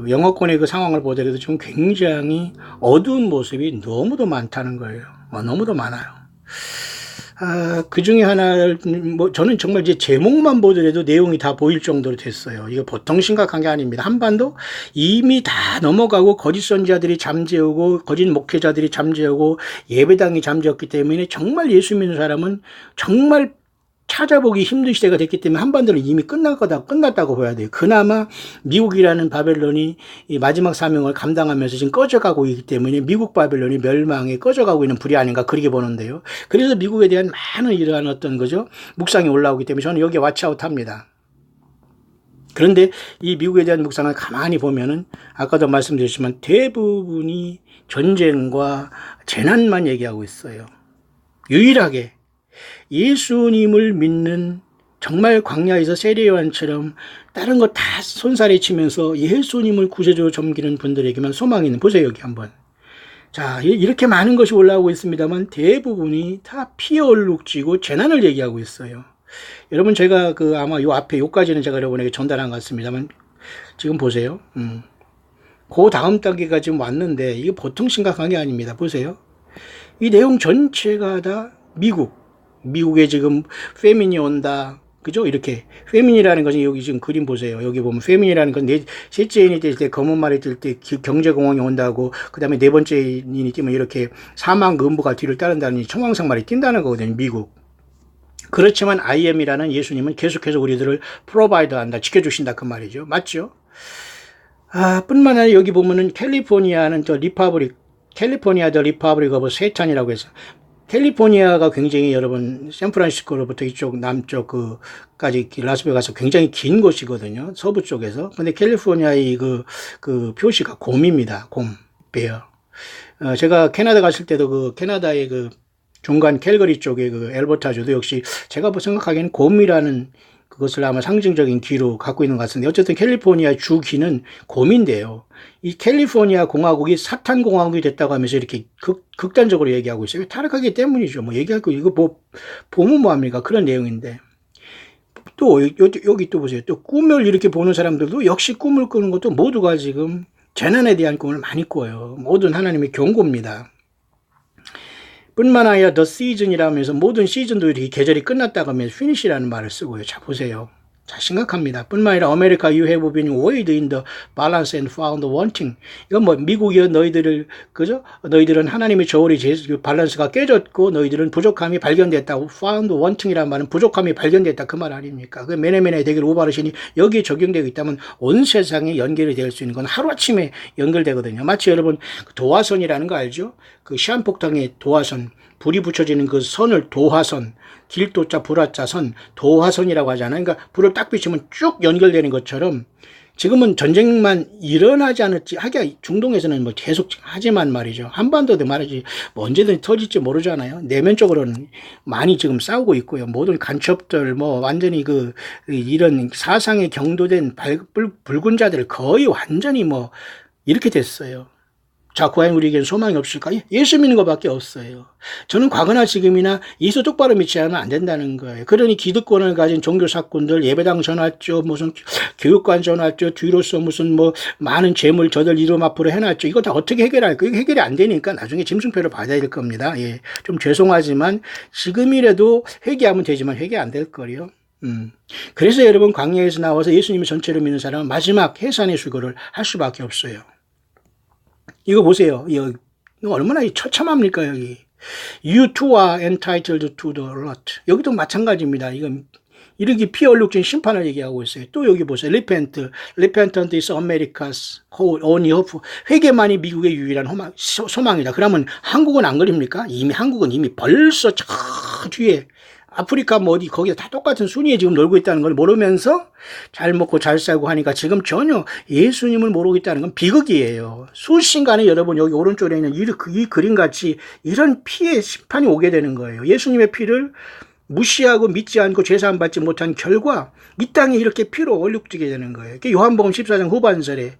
영어권의 그 상황을 보더라도 지금 굉장히 어두운 모습이 너무도 많다는 거예요. 너무도 많아요. 그 중에 하나를, 저는 정말 이제 제목만 보더라도 내용이 다 보일 정도로 됐어요. 이거 보통 심각한 게 아닙니다. 한반도 이미 다 넘어가고 거짓 선지자들이 잠재우고 거짓 목회자들이 잠재우고 예배당이 잠재웠기 때문에 정말 예수 믿는 사람은 정말 찾아보기 힘든 시대가 됐기 때문에 한반도는 이미 끝났다고 봐야 돼요. 그나마 미국이라는 바벨론이 이 마지막 사명을 감당하면서 지금 꺼져가고 있기 때문에 미국 바벨론이 멸망에 꺼져가고 있는 불이 아닌가 그렇게 보는데요. 그래서 미국에 대한 많은 이러한 어떤 묵상이 올라오기 때문에 저는 여기에 왓츠아웃합니다. 그런데 이 미국에 대한 묵상을 가만히 보면은 아까도 말씀드렸지만 대부분이 전쟁과 재난만 얘기하고 있어요. 유일하게 예수님을 믿는 정말 광야에서 세례요한처럼 다른 거 다 손살에 치면서 예수님을 구세주로 섬기는 분들에게만 소망이 있는, 보세요 여기 한번. 자, 이렇게 많은 것이 올라오고 있습니다만 대부분이 다 피에 얼룩지고 재난을 얘기하고 있어요. 여러분 제가 아마 요 앞에 요까지는 제가 여러분에게 전달한 것 같습니다만 지금 보세요. 그 다음 단계가 지금 왔는데 이게 보통 심각한 게 아닙니다. 보세요. 이 내용 전체가 다 미국에 지금 페민이 온다. 그죠? 이렇게. 페민이라는 것은 여기 지금 그림 보세요. 여기 보면 페민이라는 건 셋째 인이 뜰 때, 검은 말이 뜰 때 경제공황이 온다고, 그 다음에 네 번째 인이 뛰면 이렇게 사망 음부가 뒤를 따른다는 청황상 말이 뛴다는 거거든요. 미국. 그렇지만 IM이라는 예수님은 계속해서 우리들을 프로바이더 한다. 지켜주신다. 그 말이죠. 맞죠? 뿐만 아니라 여기 보면은 캘리포니아 더 리퍼브릭 오브 세탄이라고 해서 캘리포니아가 굉장히 여러분 샌프란시스코로부터 이쪽 남쪽까지 라스베가스 굉장히 긴 곳이거든요. 서부 쪽에서. 근데 캘리포니아의 그 표시가 곰입니다. 베어. 제가 캐나다 갔을 때도 캐나다의 중간 캘거리 쪽에 엘버타주도 역시 제가 생각하기에는 곰이라는 그것을 아마 상징적인 귀로 갖고 있는 것 같은데 어쨌든 캘리포니아 주 귀는 곰인데요. 이 캘리포니아 공화국이 사탄 공화국이 됐다고 하면서 이렇게 극단적으로 얘기하고 있어요. 타락하기 때문이죠. 얘기할 거 이거 보면 뭐합니까? 그런 내용인데 또 여기 또 보세요. 또 꿈을 이렇게 보는 사람들도 역시 꿈을 꾸는 것도 모두가 지금 재난에 대한 꿈을 많이 꿔요. 모든 하나님의 경고입니다. 뿐만 아니라 the season이라면서 모든 시즌도 이렇게 계절이 끝났다고 하면 finish라는 말을 쓰고요. 자, 보세요. 자, 심각합니다. 뿐만 아니라 America, you have been weighed in the balance and found wanting. 이건 미국이여 너희들은 하나님의 저울이 밸런스가 깨졌고 너희들은 부족함이 발견됐다. found wanting이라는 말은 부족함이 발견됐다. 그 말 아닙니까? 메네메네 되길 오바르시니 여기에 적용되고 있다면 온 세상에 연결이 될 수 있는 건 하루아침에 연결되거든요. 마치 여러분 도화선이라는 거 알죠? 시한폭탄의 도화선. 불이 붙여지는 그 선을 도화선, 길도자 불화자 선, 도화선이라고 하잖아요. 그러니까 불을 딱 비추면 쭉 연결되는 것처럼 지금은 전쟁만 일어나지 않았지, 하기야 중동에서는 계속 하지만 말이죠. 한반도도 말이지 언제든지 터질지 모르잖아요. 내면적으로는 많이 지금 싸우고 있고요. 모든 간첩들 완전히 이런 사상에 경도된 붉은 자들 거의 완전히 이렇게 됐어요. 자, 과연 우리에겐 소망이 없을까? 예수 믿는 것밖에 없어요. 저는 과거나 지금이나 예수 똑바로 믿지 않으면 안 된다는 거예요. 그러니 기득권을 가진 종교사꾼들, 예배당 전화죠, 무슨 교육관 전화죠, 뒤로서 무슨 많은 재물 저들 이름 앞으로 해놨죠. 이거 다 어떻게 해결할까요? 이거 해결이 안 되니까 나중에 짐승표를 받아야 될 겁니다. 예, 좀 죄송하지만 지금이라도 회개하면 되지만 회개 안 될 거예요. 그래서 여러분 광야에서 나와서 예수님을 전체로 믿는 사람은 마지막 해산의 수고를 할 수밖에 없어요. 이거 보세요. 이거 얼마나 처참합니까, 여기. You too are entitled to the lot. 여기도 마찬가지입니다. 이건 이르기 피얼룩진 심판을 얘기하고 있어요. 또 여기 보세요. Repentant is America's only hope. 회개만이 미국의 유일한 소망이다. 그러면 한국은 안 그립니까? 한국은 이미 벌써 저 뒤에 아프리카 뭐 어디 거기다 다 똑같은 순위에 지금 놀고 있다는 걸 모르면서 잘 먹고 잘 살고 하니까 지금 전혀 예수님을 모르고 있다는 건 비극이에요. 수신간에 여러분 여기 오른쪽에 있는 이 그림같이 이런 피해 심판이 오게 되는 거예요. 예수님의 피를 무시하고 믿지 않고 제사함받지 못한 결과 이 땅에 이렇게 피로 얼룩지게 되는 거예요. 요한복음 14장 후반절에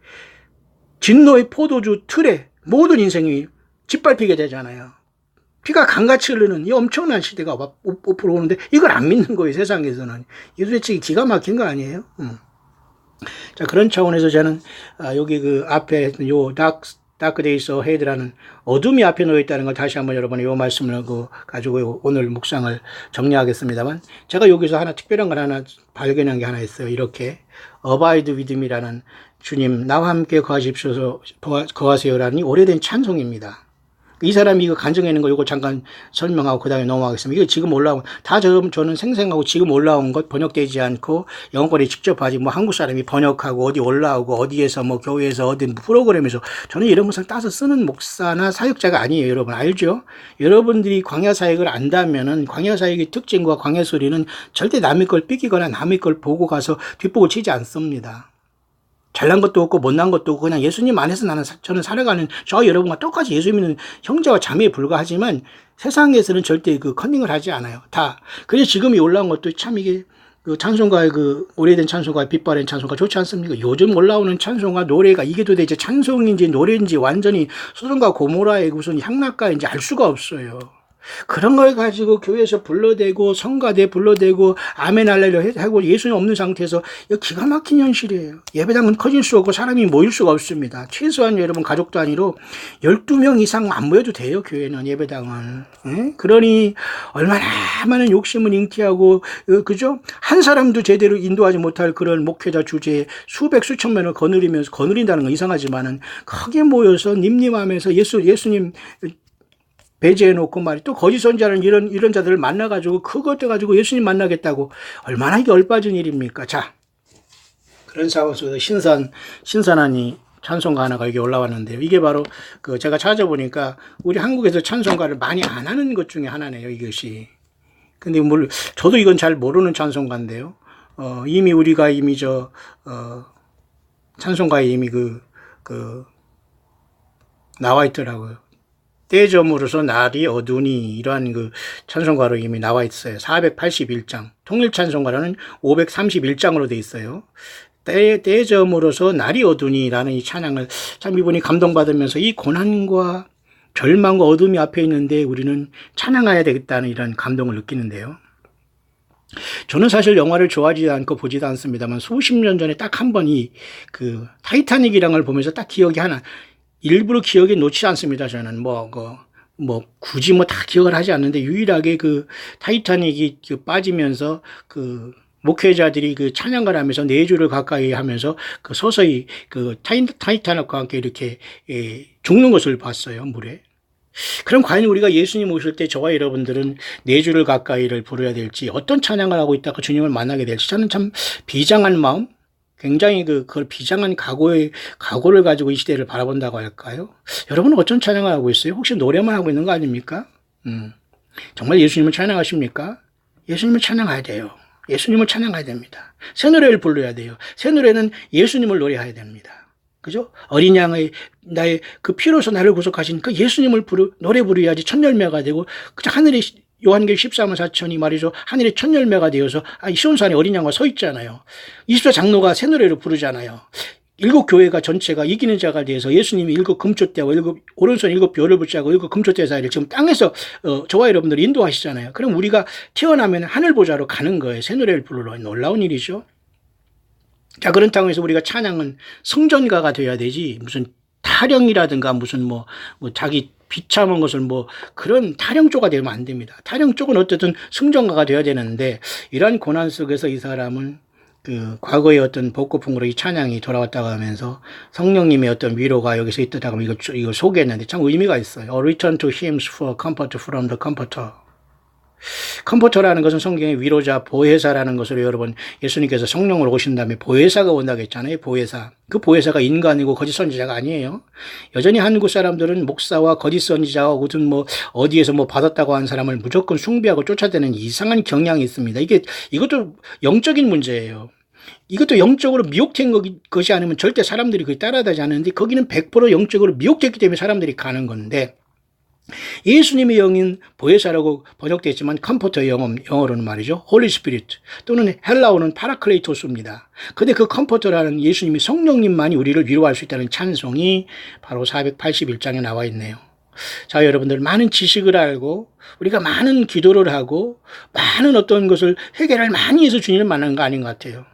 진노의 포도주 틀에 모든 인생이 짓밟히게 되잖아요. 피가 강같이 흐르는 이 엄청난 시대가 앞으로 오는데 이걸 안 믿는 거예요, 세상에서는. 이게 도대체 기가 막힌 거 아니에요? 자, 그런 차원에서 저는 여기 그 앞에 요 Dark Days Ahead라는 어둠이 앞에 놓여 있다는 걸 다시 한번 여러분의 요 말씀을 가지고 오늘 묵상을 정리하겠습니다만, 제가 여기서 하나 특별한 걸 하나 발견한 게 하나 있어요. 이렇게 Abide with me라는 주님 나와 함께 거하세요라는 오래된 찬송입니다. 이 사람이 이거 간증해 있는 거 이거 잠깐 설명하고 그 다음에 넘어가겠습니다. 이거 지금 올라온 다 저는 생생하고 지금 올라온 것 번역되지 않고 영어권에 직접 하지 뭐 한국 사람이 번역하고 어디 올라오고 어디에서 뭐 교회에서 어디 프로그램에서 저는 이런 것을 따서 쓰는 목사나 사역자가 아니에요. 여러분 알죠? 여러분들이 광야 사역을 안다면은 광야 사역의 특징과 광야 소리는 절대 남의 걸 삐끼거나 남의 걸 보고 가서 뒷북을 치지 않습니다. 잘난 것도 없고 못난 것도 없고 그냥 예수님 안에서 저는 살아가는 저 여러분과 똑같이 예수 믿는 형제와 자매에 불과하지만 세상에서는 절대 컨닝을 하지 않아요. 다. 그래서 지금 이 올라온 것도 참 이게 찬송가의 오래된 찬송가, 빛바랜 찬송가 좋지 않습니까? 요즘 올라오는 찬송가, 노래가 이게 도대체 찬송인지 노래인지 완전히 소돔과 고모라의 무슨 향락가인지 알 수가 없어요. 그런 걸 가지고 교회에서 불러대고 성가대 불러대고 아멘 할렐루야 하고 예수님 없는 상태에서 이거 기가 막힌 현실이에요. 예배당은 커질 수 없고 사람이 모일 수가 없습니다. 최소한 여러분 가족 단위로 12명 이상 안 모여도 돼요. 교회는 예배당은. 그러니 얼마나 많은 욕심을 잉태하고 그죠? 한 사람도 제대로 인도하지 못할 그런 목회자 주제에 수백 수천 명을 거느린다는 건 이상하지만은 크게 모여서 님님하면서 예수님 배제해놓고 또 거짓 선자는 이런 자들을 만나가지고 그것도 가지고 예수님 만나겠다고 얼마나 이게 얼빠진 일입니까? 자, 그런 상황 속에서 신선한 찬송가 하나가 여기 올라왔는데요. 이게 바로 제가 찾아보니까 우리 한국에서 찬송가를 많이 안 하는 것 중에 하나네요. 이것이. 근데 저도 이건 잘 모르는 찬송가인데요. 이미 우리가 찬송가에 이미 나와 있더라고요. 때점으로서 날이 어두니 이러한 찬송가로 이미 나와 있어요. 481장. 통일 찬송가로는 531장으로 돼 있어요. 때점으로서 날이 어두니라는 이 찬양을 참 이분이 감동받으면서 이 고난과 절망과 어둠이 앞에 있는데 우리는 찬양해야 되겠다는 이런 감동을 느끼는데요. 저는 사실 영화를 좋아하지 않고 보지도 않습니다만 수십 년 전에 딱 한 번 타이타닉이라는 걸 보면서 딱 기억이 일부러 기억에 놓지 않습니다. 저는 굳이 다 기억을 하지 않는데 유일하게 타이타닉이 빠지면서 목회자들이 찬양을 하면서 4주를 가까이 하면서 서서히 타이타닉과 함께 이렇게 죽는 것을 봤어요. 물에. 그럼 과연 우리가 예수님 오실 때 저와 여러분들은 4주를 가까이를 부르야 될지 어떤 찬양을 하고 있다가 주님을 만나게 될지 저는 참 비장한 마음 굉장히 그걸 비장한 각오를 가지고 이 시대를 바라본다고 할까요? 여러분은 어떤 찬양을 하고 있어요? 혹시 노래만 하고 있는 거 아닙니까? 정말 예수님을 찬양하십니까? 예수님을 찬양해야 돼요. 예수님을 찬양해야 됩니다. 새 노래를 불러야 돼요. 새 노래는 예수님을 노래해야 됩니다. 그죠? 어린 양의 나의 피로서 나를 구속하신 예수님을 노래 부르야지 첫 열매가 되고 하늘의 요한계시록 13만 4천이 말이죠. 하늘의 첫 열매가 되어서 시온산에 어린 양과 서 있잖아요. 24장로가 새 노래를 부르잖아요. 7교회가 전체가 이기는 자가 되어서 예수님이 7 금초대와 오른손 7 벼를 붙잡고 7 금초대 사이를 지금 땅에서 저와 여러분들 인도하시잖아요. 그럼 우리가 태어나면 하늘 보좌로 가는 거예요. 새 노래를 부르러. 놀라운 일이죠. 자, 그런 상황에서 우리가 찬양은 성전가가 되어야 되지 무슨 타령이라든가 무슨 자기 비참한 것을 그런 타령조가 되면 안 됩니다. 타령 쪽은 어쨌든 승전가가 되어야 되는데 이러한 고난 속에서 이 사람은 그 과거의 어떤 복고풍으로 이 찬양이 돌아왔다고 하면서 성령님의 어떤 위로가 여기서 있다고 하면 이거 소개했는데 참 의미가 있어요. A return to hymns for comfort from the comforter. 컴포터라는 것은 성경의 위로자, 보혜사라는 것으로 여러분 예수님께서 성령으로 오신 다음에 보혜사가 온다고 했잖아요. 보혜사. 그 보혜사가 인간이고 거짓 선지자가 아니에요. 여전히 한국 사람들은 목사와 거짓 선지자와 무슨 뭐 어디에서 뭐 받았다고 하는 사람을 무조건 숭배하고 쫓아대는 이상한 경향이 있습니다. 이것도 영적인 문제예요. 이것도 영적으로 미혹된 것이 아니면 절대 사람들이 그걸 따라다니지 않는데 거기는 100% 영적으로 미혹됐기 때문에 사람들이 가는 건데 예수님의 영인 보혜사라고 번역되어 있지만 컴포터의 영어로는 말이죠. 홀리 스피릿 또는 헬라어는 파라클레이토스입니다. 근데 그 컴포터라는 예수님이 성령님만이 우리를 위로할 수 있다는 찬송이 바로 481장에 나와 있네요. 자, 여러분들 많은 지식을 알고 우리가 많은 기도를 하고 많은 어떤 것을 회개를 많이 해서 주님을 만나는 거 아닌 것 같아요.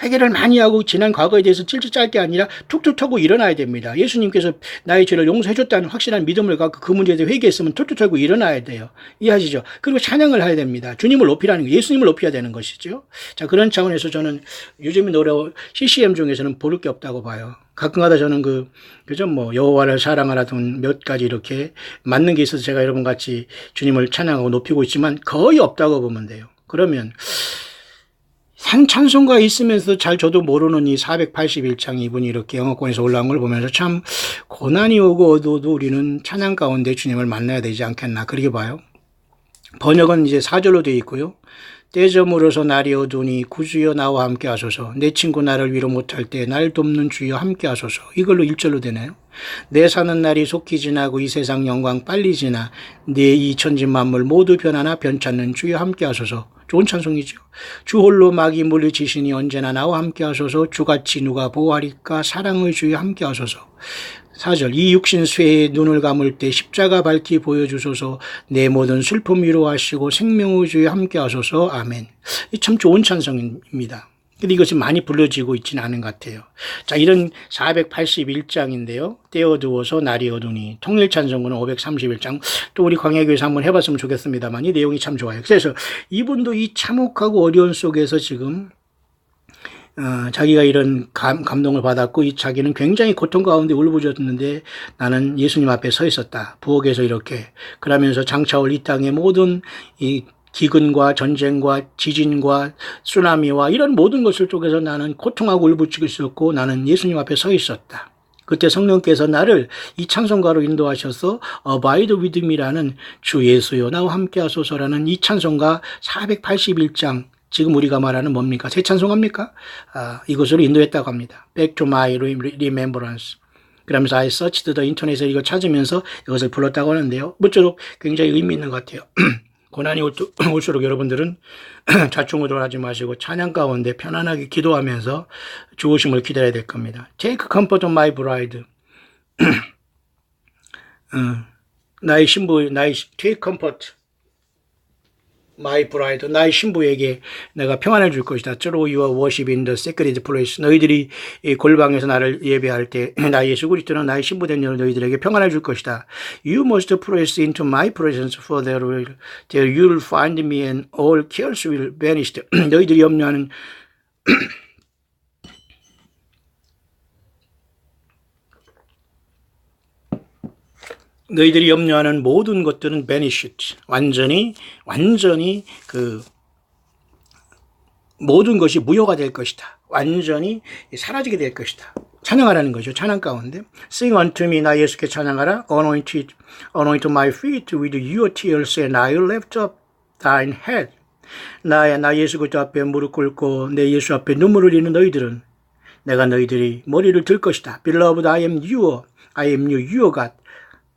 회개를 많이 하고 지난 과거에 대해서 찔찔 짤 게 아니라 툭툭 털고 일어나야 됩니다. 예수님께서 나의 죄를 용서해 줬다는 확실한 믿음을 갖고 그 문제에 대해 회개했으면 툭툭 털고 일어나야 돼요. 이해하시죠? 그리고 찬양을 해야 됩니다. 주님을 높이라는 거, 예수님을 높여야 되는 것이죠. 자, 그런 차원에서 저는 요즘 노래 CCM 중에서는 부를 게 없다고 봐요. 가끔가다 저는 그죠? 뭐, 여호와를 사랑하라 등 몇 가지 이렇게 맞는 게 있어서 제가 여러분 같이 주님을 찬양하고 높이고 있지만 거의 없다고 보면 돼요. 그러면 찬송가 있으면서 잘 저도 모르는 이 481장 이분이 이렇게 영어권에서 올라온 걸 보면서 참 고난이 오고 어두워도 우리는 찬양 가운데 주님을 만나야 되지 않겠나 그렇게 봐요. 번역은 이제 4절로 되어 있고요. 때저물어서 날이 어두우니 구주여 나와 함께 하소서. 내 친구 나를 위로 못할 때 날 돕는 주여 함께 하소서. 이걸로 1절로 되네요. 내 사는 날이 속히 지나고 이 세상 영광 빨리 지나 내 이 천지 만물 모두 변하나 변찮는 주여 함께 하소서. 좋은 찬송이죠. 주 홀로 막이 물리치시니 언제나 나와 함께 하소서. 주같이 누가 보호하리까 사랑의 주여 함께 하소서. 4절 이 육신 쇠에 눈을 감을 때 십자가 밝히 보여주소서. 내 모든 슬픔 위로하시고 생명의 주여 함께 하소서. 아멘. 이 참 좋은 찬송입니다. 근데 이것이 많이 불려지고 있지는 않은 것 같아요. 자, 이런 481장인데요. 때어두워서 날이 어두니 통일찬송구는 531장. 또 우리 광야교회에서 한번 해봤으면 좋겠습니다만 이 내용이 참 좋아요. 그래서 이분도 이 참혹하고 어려운 속에서 지금 자기가 이런 감동을 받았고 이 자기는 굉장히 고통 가운데 울부짖었는데 나는 예수님 앞에 서 있었다. 부엌에서 이렇게 그러면서 장차올 이 땅의 모든 이 기근과 전쟁과 지진과 쓰나미와 이런 모든 것을 쪽에서 나는 고통하고 울부짖고 있었고 나는 예수님 앞에 서 있었다. 그때 성령께서 나를 이 찬송가로 인도하셔서 Abide with me라는 주 예수여 나와 함께 하소서라는 이 찬송가 481장 지금 우리가 말하는 뭡니까? 새 찬송합니까? 이것으로 인도했다고 합니다. Back to my remembrance. 그러면서 I searched the 인터넷에 이걸 찾으면서 이것을 불렀다고 하는데요. 무쪼록 굉장히 의미 있는 것 같아요. 고난이 올수록 여러분들은 좌충우돌 하지 마시고 찬양 가운데 편안하게 기도하면서 주오심을 기다려야 될 겁니다. Take comfort of my bride. 나의 신부, take comfort. My bride, 나의 신부에게 내가 평안을 줄 것이다. Through your worship in the sacred place. 너희들이 골방에서 나를 예배할 때 나 예수 그리스도는 나의 신부된 너희들에게 평안을 줄 것이다. You must press into my presence for there you will find me and all cares will vanish. 너희들이 염려하는 너희들이 염려하는 모든 것들은 vanished. 완전히 그 모든 것이 무효가 될 것이다. 완전히 사라지게 될 것이다. 찬양하라는 거죠. 찬양 가운데. Sing unto me, 나 예수께 찬양하라. Anoint my feet with your tears and I will lift up thine head. 나 예수 그리스도 앞에 무릎 꿇고 내 예수 앞에 눈물을 흘리는 너희들은 내가 너희들이 머리를 들 것이다. Beloved, I am your God.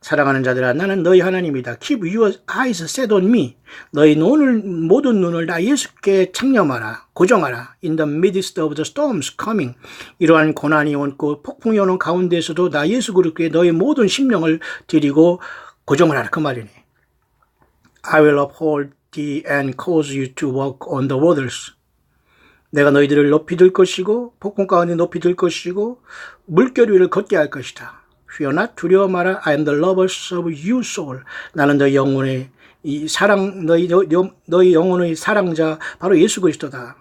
사랑하는 자들아 나는 너희 하나님이다. Keep your eyes set on me. 너희 모든 눈을 나 예수께 창념하라. 고정하라. In the midst of the storms coming. 이러한 고난이 오고 폭풍이 오는 가운데서도 나 예수 그리스도께 너희 모든 심령을 드리고 고정을 하라. 그 말이네. I will uphold thee and cause you to walk on the waters. 내가 너희들을 높이 들 것이고 폭풍 가운데 높이 들 것이고 물결 위를 걷게 할 것이다. Fear not, 두려워 마라. I am the lover of your soul. 나는 너희 영혼의 이 사랑, 너희 영혼의 사랑자 바로 예수 그리스도다.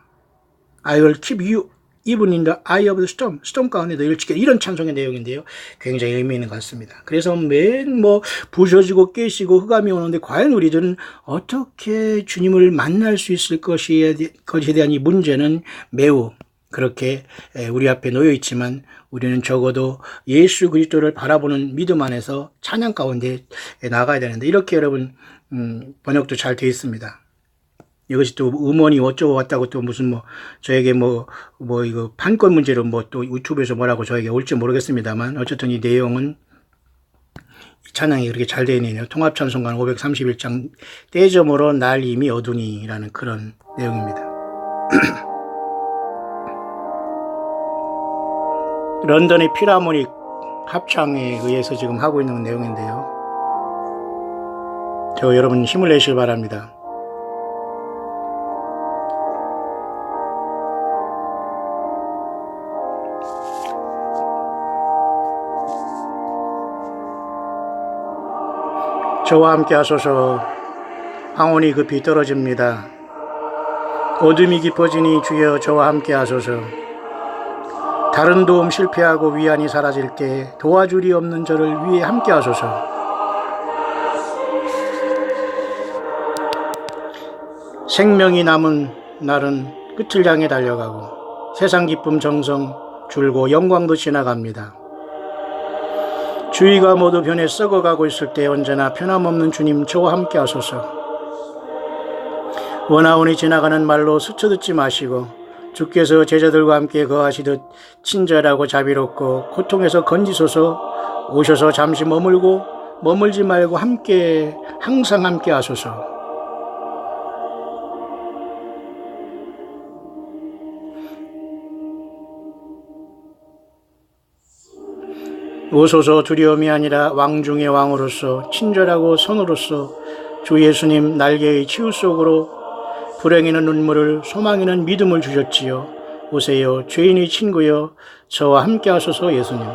I will keep you even in the eye of the storm. 스톰 가운데 너희를 지켜. 이런 찬송의 내용인데요. 굉장히 의미 있는 것 같습니다. 그래서 맨 부서지고 깨시고 흑암이 오는데 과연 우리들은 어떻게 주님을 만날 수 있을 것에 대한 이 문제는 매우 그렇게 우리 앞에 놓여 있지만 우리는 적어도 예수 그리스도를 바라보는 믿음 안에서 찬양 가운데 나가야 되는데 이렇게 여러분 번역도 잘 되어 있습니다. 이것이 또 음원이 어쩌고 왔다고 또 무슨 저에게 이거 판권 문제로 또 유튜브에서 뭐라고 저에게 올지 모르겠습니다만 어쨌든 이 내용은 찬양이 그렇게 잘 되어 있네요. 통합찬송가 531장 떼저물어 날 이미 어두니라는 그런 내용입니다. 런던의 필하모닉 합창에 의해서 지금 하고 있는 내용인데요. 여러분 힘을 내시길 바랍니다. 저와 함께 하소서. 황혼이 급히 떨어집니다. 어둠이 깊어지니 주여 저와 함께 하소서. 다른 도움 실패하고 위안이 사라질 때 도와줄이 없는 저를 위해 함께 하소서. 생명이 남은 날은 끝을 향해 달려가고 세상 기쁨 정성 줄고 영광도 지나갑니다. 주위가 모두 변해 썩어가고 있을 때 언제나 변함없는 주님 저와 함께 하소서. 원하오니 지나가는 말로 스쳐듣지 마시고 주께서 제자들과 함께 거하시듯 친절하고 자비롭고 고통에서 건지소서. 오셔서 잠시 머물지 말고 함께 항상 함께 하소서. 오소서. 두려움이 아니라 왕 중의 왕으로서 친절하고 선으로서 주 예수님 날개의 치유 속으로 불행에는 눈물을 소망에는 믿음을 주셨지요. 오세요 죄인의 친구여 저와 함께 하소서. 예수님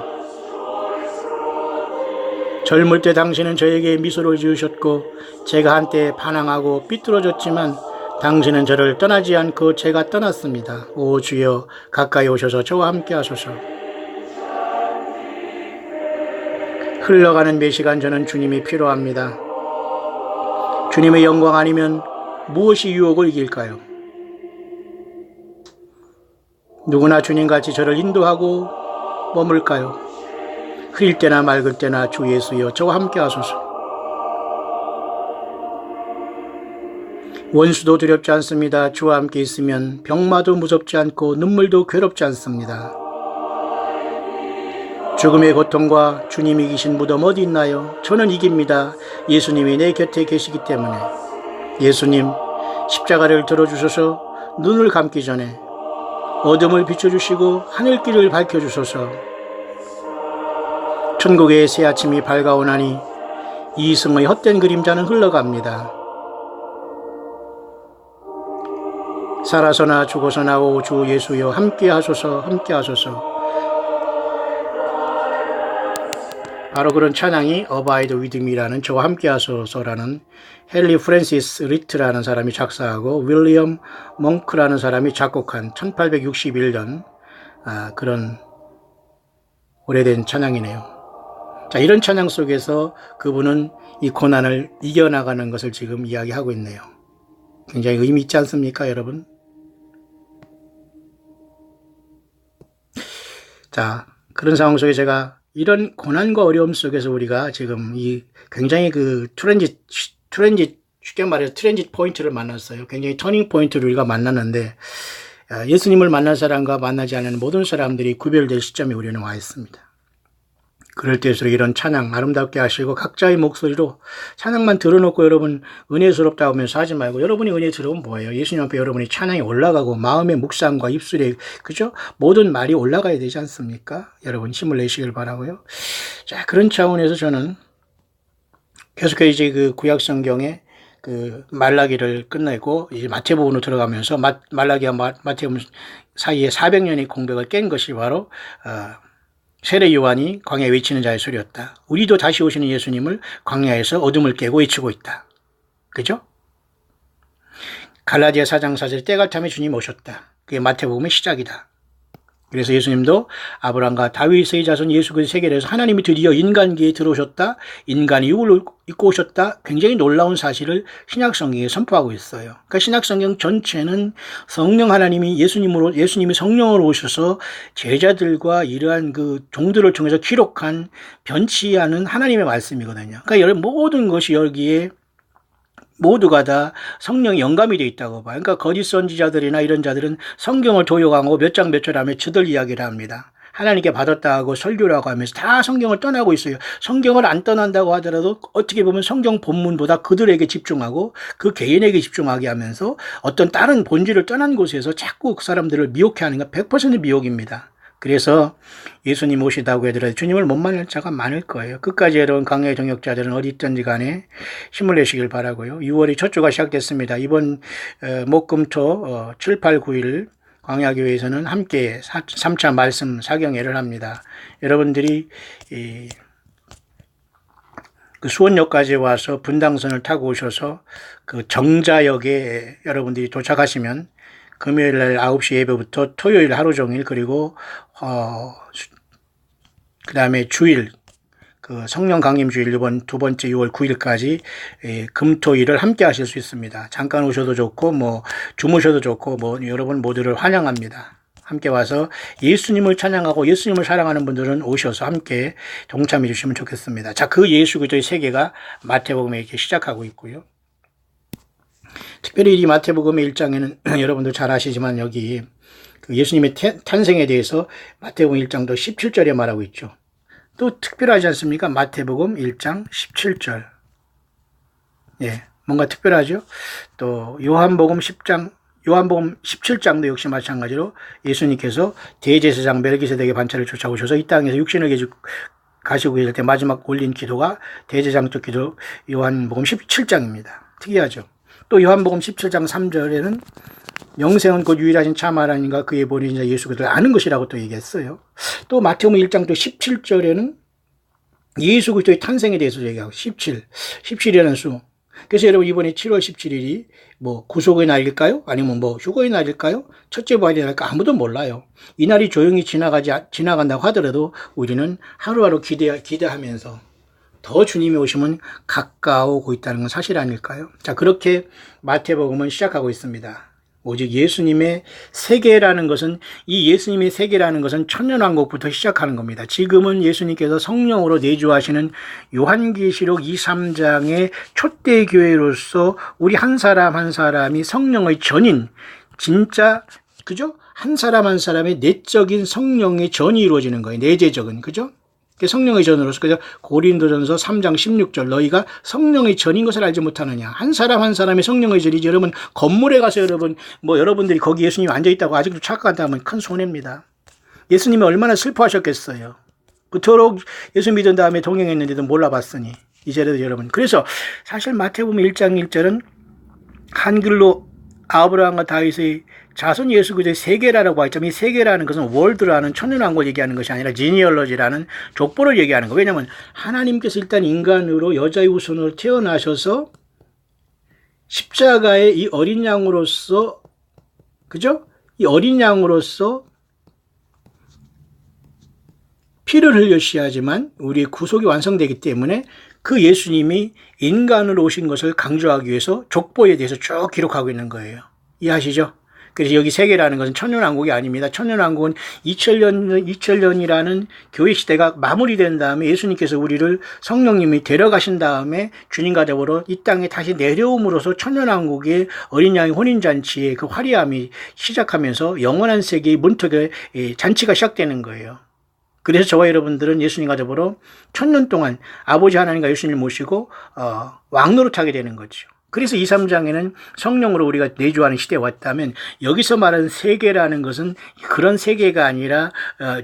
젊을 때 당신은 저에게 미소를 지으셨고 제가 한때 반항하고 삐뚤어졌지만 당신은 저를 떠나지 않고 제가 떠났습니다. 오 주여 가까이 오셔서 저와 함께 하소서. 흘러가는 매 시간 저는 주님이 필요합니다. 주님의 영광 아니면 무엇이 유혹을 이길까요? 누구나 주님같이 저를 인도하고 머물까요? 흐릴 때나 맑을 때나 주 예수여 저와 함께 하소서. 원수도 두렵지 않습니다. 주와 함께 있으면 병마도 무섭지 않고 눈물도 괴롭지 않습니다. 죽음의 고통과 주님이 계신 무덤 어디 있나요? 저는 이깁니다. 예수님이 내 곁에 계시기 때문에. 예수님 십자가를 들어주셔서 눈을 감기 전에 어둠을 비춰주시고 하늘길을 밝혀주소서. 천국의 새 아침이 밝아오나니 이승의 헛된 그림자는 흘러갑니다. 살아서나 죽어서나 오 주 예수여 함께 하소서. 함께 하소서. 바로 그런 찬양이 Abide with me라는 저와 함께 하소서라는 헨리 프랜시스 리트라는 사람이 작사하고 윌리엄 멍크라는 사람이 작곡한 1861년 그런 오래된 찬양이네요. 자, 이런 찬양 속에서 그분은 이 고난을 이겨나가는 것을 지금 이야기하고 있네요. 굉장히 의미 있지 않습니까, 여러분? 자, 그런 상황 속에 제가 이런 고난과 어려움 속에서 우리가 지금 이 굉장히 쉽게 말해서 트랜짓 포인트를 만났어요. 굉장히 터닝 포인트를 우리가 만났는데 예수님을 만난 사람과 만나지 않는 모든 사람들이 구별될 시점에 우리는 와 있습니다. 그럴 때일수록 이런 찬양 아름답게 하시고 각자의 목소리로 찬양만 들어놓고 여러분 은혜스럽다 하면서 하지 말고 여러분이 은혜스러운 뭐예요? 예수님 앞에 여러분이 찬양이 올라가고 마음의 묵상과 입술에 그죠? 모든 말이 올라가야 되지 않습니까? 여러분 힘을 내시길 바라고요. 자, 그런 차원에서 저는 계속해서 이제 그 구약 성경에 그 말라기를 끝내고 이제 마태복음으로 들어가면서 말라기와 마태복음 사이에 400년의 공백을 깬 것이 바로 세례 요한이 광야에 외치는 자의 소리였다. 우리도 다시 오시는 예수님을 광야에서 어둠을 깨고 외치고 있다. 그죠? 갈라디아 4장 4절 때가 참에 주님 오셨다. 그게 마태복음의 시작이다. 그래서 예수님도 아브라함과 다윗의 자손 예수 그리스도의 세계에서 하나님이 드디어 인간계에 들어오셨다. 인간의 육을 입고 오셨다. 굉장히 놀라운 사실을 신약성경에 선포하고 있어요. 그러니까 신약성경 전체는 성령 하나님이 예수님이 성령으로 오셔서 제자들과 이러한 그 종들을 통해서 기록한 변치 않은 하나님의 말씀이거든요. 그러니까 모든 것이 여기에 모두가 다 성령이 영감이 되어 있다고 봐요. 그러니까 거짓 선지자들이나 이런 자들은 성경을 도용하고 몇 장 몇 절 하며 저들 이야기를 합니다. 하나님께 받았다 하고 설교라고 하면서 다 성경을 떠나고 있어요. 성경을 안 떠난다고 하더라도 어떻게 보면 성경 본문보다 그들에게 집중하고 그 개인에게 집중하게 하면서 어떤 다른 본질을 떠난 곳에서 자꾸 그 사람들을 미혹해 하는 건 100% 미혹입니다. 그래서 예수님 오시다고 하더라도 주님을 못 만날 자가 많을 거예요. 끝까지 여러분 강의 동역자들은 어디 있든지 간에 힘을 내시길 바라고요. 6월이 첫 주가 시작됐습니다. 이번 목금토 7, 8, 9일 광야교회에서는 함께 3차 말씀 사경회를 합니다. 여러분들이 그 수원역까지 와서 분당선을 타고 오셔서 그 정자역에 여러분들이 도착하시면 금요일 날 9시 예배부터 토요일 하루 종일 그리고 그 다음에 주일 그 성령 강림 주일 이번 두 번째 6월 9일까지 금토일을 함께 하실 수 있습니다. 잠깐 오셔도 좋고 뭐 주무셔도 좋고 뭐 여러분 모두를 환영합니다. 함께 와서 예수님을 찬양하고 예수님을 사랑하는 분들은 오셔서 함께 동참해 주시면 좋겠습니다. 자, 그 예수 그리스도의 세계가 마태복음에 이렇게 시작하고 있고요. 특별히 이 마태복음의 1장에는 여러분들 잘 아시지만 여기 그 예수님의 탄생에 대해서 마태복음 1장도 17절에 말하고 있죠. 또 특별하지 않습니까? 마태복음 1장 17절. 예, 뭔가 특별하죠? 또 요한복음 17장도 역시 마찬가지로 예수님께서 대제사장 멜기세덱의 반차를 쫓아오셔서 이 땅에서 육신을 가시고 계실 때 마지막 올린 기도가 대제사장적 기도 요한복음 17장입니다. 특이하죠? 또 요한복음 17장 3절에는 영생은 곧 유일하신 참 하나님과 그의 보내신 자 예수 그리스도를 아는 것이라고 또 얘기했어요. 또 마태복음 1장 또 17절에는 예수 그리스도의 탄생에 대해서 얘기하고 17이라는 수. 그래서 여러분 이번에 7월 17일이 뭐 구속의 날일까요? 아니면 뭐 휴거의 날일까요? 첫째 부활의 날일까? 아무도 몰라요. 이 날이 조용히 지나간다고 하더라도 우리는 하루하루 기대하면서 더 주님이 오시면 가까우고 있다는 건 사실 아닐까요? 자, 그렇게 마태복음은 시작하고 있습니다. 오직 예수님의 세계라는 것은 이 예수님의 세계라는 것은 천년왕국부터 시작하는 겁니다. 지금은 예수님께서 성령으로 내주하시는 요한계시록 2, 3장의 촛대 교회로서 우리 한 사람 한 사람이 성령의 전인 진짜 그죠? 한 사람 한 사람의 내적인 성령의 전이 이루어지는 거예요. 내재적인 그죠? 성령의 전으로서 그래서 고린도전서 3장 16절 너희가 성령의 전인 것을 알지 못하느냐. 한 사람 한 사람의 성령의 전이지. 여러분 건물에 가서 여러분들이 거기 예수님이 앉아있다고 아직도 착각한다면 큰 손해입니다. 예수님이 얼마나 슬퍼하셨겠어요. 그토록 예수 믿은 다음에 동행했는데도 몰라봤으니 이제라도 여러분. 그래서 사실 마태복음 1장 1절은 한글로 아브라함과 다윗의 자손 예수 그리스도의 세계라고 했지만 이 세계라는 것은 월드라는 천년왕국을 얘기하는 것이 아니라 지니얼러지라는 족보를 얘기하는 거예요. 왜냐하면 하나님께서 일단 인간으로 여자의 후손으로 태어나셔서 십자가의 이 어린 양으로서 그죠? 이 어린 양으로서 피를 흘려셔야지만 우리의 구속이 완성되기 때문에 그 예수님이 인간으로 오신 것을 강조하기 위해서 족보에 대해서 쭉 기록하고 있는 거예요. 이해하시죠? 그래서 여기 세계라는 것은 천년왕국이 아닙니다. 천년왕국은 2000년이라는 교회 시대가 마무리된 다음에 예수님께서 우리를 성령님이 데려가신 다음에 주님과 더불어 이 땅에 다시 내려옴으로써 천년왕국의 어린 양의 혼인잔치의 그 화려함이 시작하면서 영원한 세계의 문턱의 잔치가 시작되는 거예요. 그래서 저와 여러분들은 예수님과 더불어 1000년 동안 아버지 하나님과 예수님을 모시고 왕노릇하게 되는 거죠. 그래서 2, 3장에는 성령으로 우리가 내주하는 시대에 왔다면 여기서 말하는 세계라는 것은 그런 세계가 아니라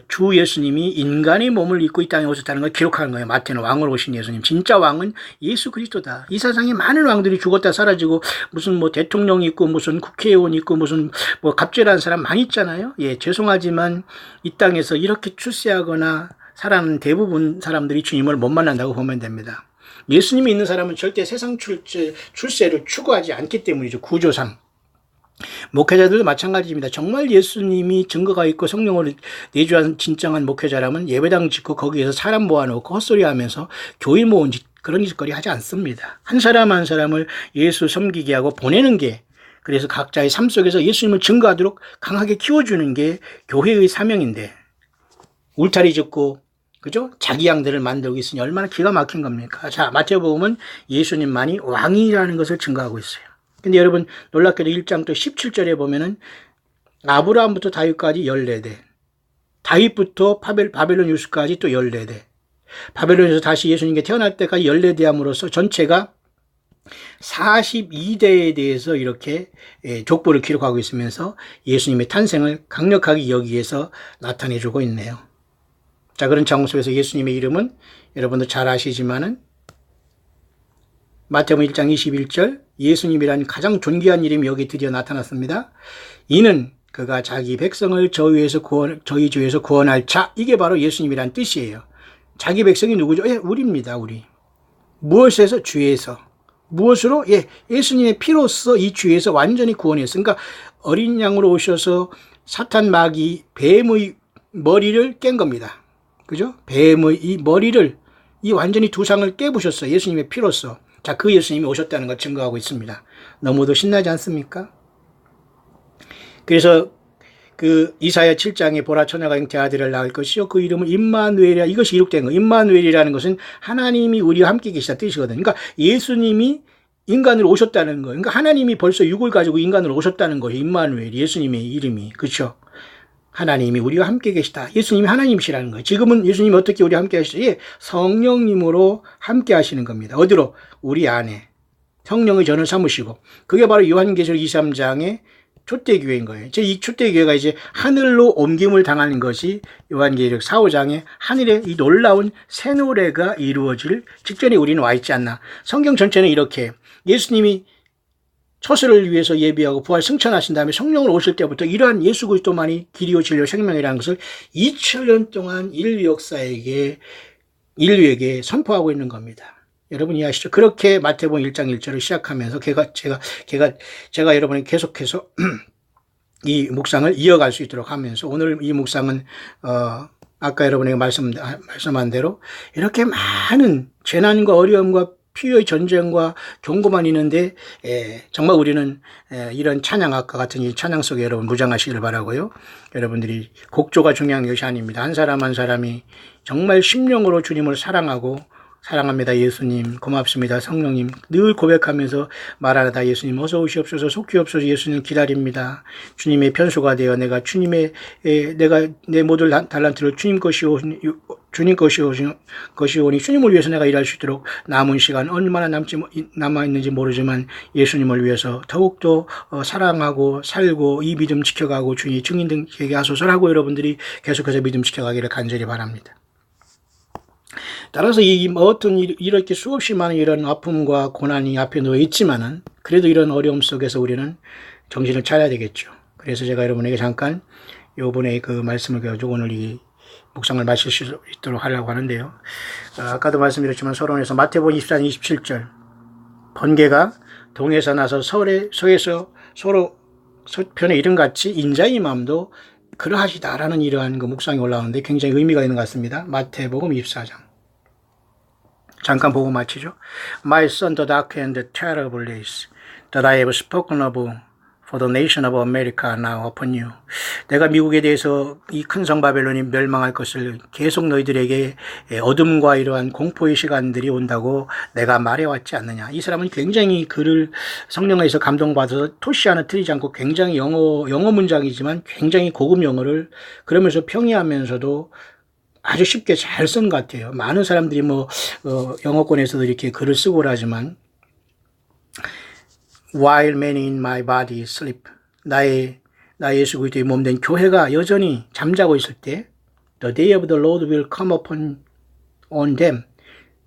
주 예수님이 인간의 몸을 입고 이 땅에 오셨다는 걸 기록하는 거예요. 마태는 왕으로 오신 예수님. 진짜 왕은 예수 그리스도다. 이 세상에 많은 왕들이 죽었다 사라지고 무슨 뭐 대통령이 있고 무슨 국회의원이 있고 무슨 뭐 갑질하는 사람 많이 있잖아요. 예, 죄송하지만 이 땅에서 이렇게 출세하거나 살아가는 대부분 사람들이 주님을 못 만난다고 보면 됩니다. 예수님이 있는 사람은 절대 세상 출세를 추구하지 않기 때문이죠. 구조상. 목회자들도 마찬가지입니다. 정말 예수님이 증거가 있고 성령을 내주한 진정한 목회자라면 예배당 짓고 거기에서 사람 모아놓고 헛소리하면서 교회 모은 그런 짓거리 하지 않습니다. 한 사람 한 사람을 예수 섬기게 하고 보내는 게, 그래서 각자의 삶 속에서 예수님을 증거하도록 강하게 키워주는 게 교회의 사명인데, 울타리 짓고 그죠? 자기 양들을 만들고 있으니 얼마나 기가 막힌 겁니까? 자, 마태복음은 예수님만이 왕이라는 것을 증거하고 있어요. 근데 여러분 놀랍게도 1장 또 17절에 보면은 아브라함부터 다윗까지 14대, 다윗부터 바벨론 유수까지 또 14대, 바벨론에서 다시 예수님께 태어날 때까지 14대 함으로써 전체가 42대에 대해서 이렇게 족보를 기록하고 있으면서 예수님의 탄생을 강력하게 여기에서 나타내주고 있네요. 자, 그런 장소에서 예수님의 이름은 여러분도 잘 아시지만은 마태복음 1장 21절 예수님이라는 가장 존귀한 이름이 여기 드디어 나타났습니다. 이는 그가 자기 백성을 저희 주에서 구원할 자, 이게 바로 예수님이란 뜻이에요. 자기 백성이 누구죠? 예, 우리입니다. 우리. 무엇에서? 주에서. 무엇으로? 예, 예수님의 피로써 이 주에서 완전히 구원했어요. 그러니까 어린 양으로 오셔서 사탄 마귀 뱀의 머리를 깬 겁니다. 그죠? 뱀의 이 머리를, 이 완전히 두상을 깨부셨어요. 예수님의 피로써. 자, 그 예수님이 오셨다는 걸 증거하고 있습니다. 너무도 신나지 않습니까? 그래서 그 이사야 7장에 보라 처녀가 잉태한 아들을 낳을 것이요 그 이름은 임마누엘이라, 이것이 이룩된 거. 임마누엘이라는 것은 하나님이 우리와 함께 계시다 뜻이거든요. 그러니까 예수님이 인간으로 오셨다는 거예요. 그러니까 하나님이 벌써 육을 가지고 인간으로 오셨다는 거예요. 임마누엘, 예수님의 이름이. 그렇죠? 하나님이 우리와 함께 계시다. 예수님이 하나님이시라는 거예요. 지금은 예수님이 어떻게 우리와 함께 하시죠? 예, 성령님으로 함께 하시는 겁니다. 어디로? 우리 안에. 성령의 전을 삼으시고. 그게 바로 요한계시록 23장의 촛대교회인 거예요. 이 촛대교회가 이제 하늘로 옮김을 당하는 것이 요한계시록 4, 5장에 하늘에 이 놀라운 새 노래가 이루어질 직전에 우리는 와 있지 않나. 성경 전체는 이렇게 예수님이 처세를 위해서 예비하고 부활 승천하신 다음에 성령을 오실 때부터 이러한 예수 그리스도만이 길이요 진리요 생명이라는 것을 2000년 동안 인류에게 선포하고 있는 겁니다. 여러분 이해하시죠? 그렇게 마태복음 1장 1절을 시작하면서 제가 여러분에게 계속해서 이 묵상을 이어갈 수 있도록 하면서 오늘 이 묵상은 아까 여러분에게 말씀한 대로 이렇게 많은 재난과 어려움과 피의 전쟁과 경고만 있는데 정말 우리는 이런 찬양악과 같은 이 찬양 속에 여러분 무장하시길 바라고요. 여러분들이 곡조가 중요한 것이 아닙니다. 한 사람 한 사람이 정말 심령으로 주님을 사랑하고 사랑합니다 예수님, 고맙습니다 성령님 늘 고백하면서 말하다 예수님 어서 오시옵소서, 속히 오옵소서, 예수님 기다립니다. 주님의 편수가 되어 내가 내 모든 달란트를 주님 것이오니 주님을 위해서 내가 일할 수 있도록 남은 시간 얼마나 남아있는지 모르지만 예수님을 위해서 더욱더 사랑하고 살고 이 믿음 지켜가고 주님 증인 되게 하소서라고 여러분들이 계속해서 믿음 지켜가기를 간절히 바랍니다. 따라서 이렇게 수없이 많은 이런 아픔과 고난이 앞에 놓여 있지만은 그래도 이런 어려움 속에서 우리는 정신을 차려야 되겠죠. 그래서 제가 여러분에게 잠깐 요번에 그 말씀을 가지고 오늘 이 묵상을 마칠 수 있도록 하려고 하는데요. 아까도 말씀드렸지만 서론에서 마태복음 24장 27절 번개가 동에서 나서 서에서 서로 서편의 이름같이 인자의 마음도 그러하시다라는 이러한 그 묵상이 올라오는데 굉장히 의미가 있는 것 같습니다. 마태복음 24장 잠깐 보고 마치죠. My son, the dark and the terrible days that I have spoken of for the nation of America now upon you. 내가 미국에 대해서 이 큰 성 바벨론이 멸망할 것을 계속 너희들에게 어둠과 이러한 공포의 시간들이 온다고 내가 말해왔지 않느냐. 이 사람은 굉장히 글을 성령에서 감동받아서 토시 하나 틀리지 않고 굉장히 영어 문장이지만 굉장히 고급 영어를 그러면서 평이하면서도 아주 쉽게 잘 쓴 것 같아요. 많은 사람들이 영어권에서도 이렇게 글을 쓰고 하지만 While many in my body sleep, 나의 예수 그리스도의 몸된 교회가 여전히 잠자고 있을 때 The day of the Lord will come on them.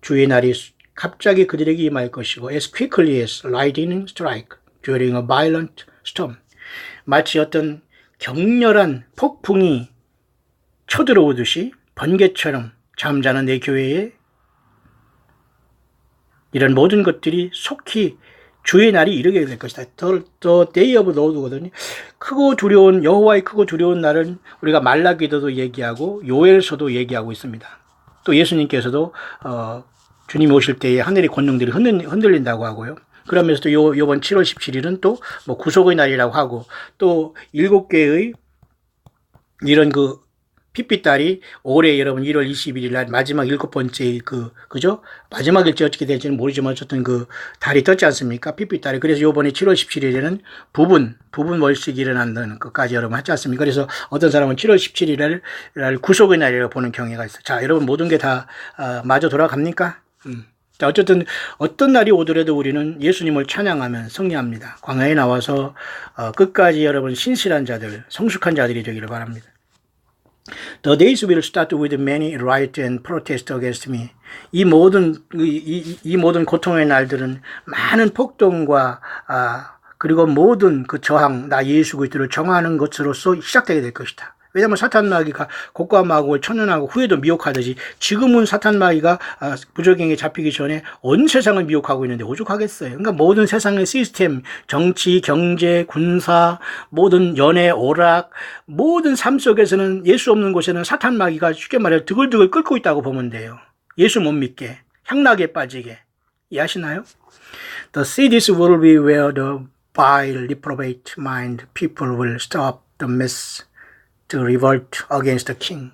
주의 날이 갑자기 그들에게 임할 것이고 As quickly as lightning strike during a violent storm. 마치 어떤 격렬한 폭풍이 쳐들어오듯이 번개처럼 잠자는 내 교회에 이런 모든 것들이 속히 주의 날이 이르게 될 것이다. The day of the Lord거든요. 크고 두려운 여호와의 크고 두려운 날은 우리가 말라기도도 얘기하고 요엘서도 얘기하고 있습니다. 또 예수님께서도 주님이 오실 때에 하늘의 권능들이 흔들린다고 하고요. 그러면서 또 요번 7월 17일은 또 뭐 구속의 날이라고 하고 또 7개의 이런 핏빛달이 올해 여러분 1월 21일 날 마지막 7번째 그죠? 마지막일지 어떻게 될지는 모르지만 어쨌든 달이 떴지 않습니까? 핏빛달이. 그래서 요번에 7월 17일에는 부분 월식이 일어난다는 것까지 여러분 하지 않습니까? 그래서 어떤 사람은 7월 17일 날 구속의 날이라고 보는 경향가 있어요. 자, 여러분 모든 게 다 마저 돌아갑니까? 자, 어쨌든 어떤 날이 오더라도 우리는 예수님을 찬양하면 승리합니다. 광야에 나와서 끝까지 여러분 신실한 자들, 성숙한 자들이 되기를 바랍니다. The days will start with many riot and protest against me. 이 모든 고통의 날들은 많은 폭동과 그리고 모든 저항, 나 예수 그리스도를 정하는 것으로서 시작되게 될 것이다. 왜냐하면 사탄 마귀가 곡과 마곡을 천연하고 후에도 미혹하듯이 지금은 사탄 마귀가 부적행에 잡히기 전에 온 세상을 미혹하고 있는데 오죽하겠어요. 그러니까 모든 세상의 시스템, 정치, 경제, 군사, 모든 연애, 오락, 모든 삶 속에서는 예수 없는 곳에는 사탄 마귀가 쉽게 말해 드글드글 끓고 있다고 보면 돼요. 예수 못 믿게, 향락에 빠지게. 이해하시나요? The cities will be where the vile, reprobate mind people will stop the mess. To revolt against the king.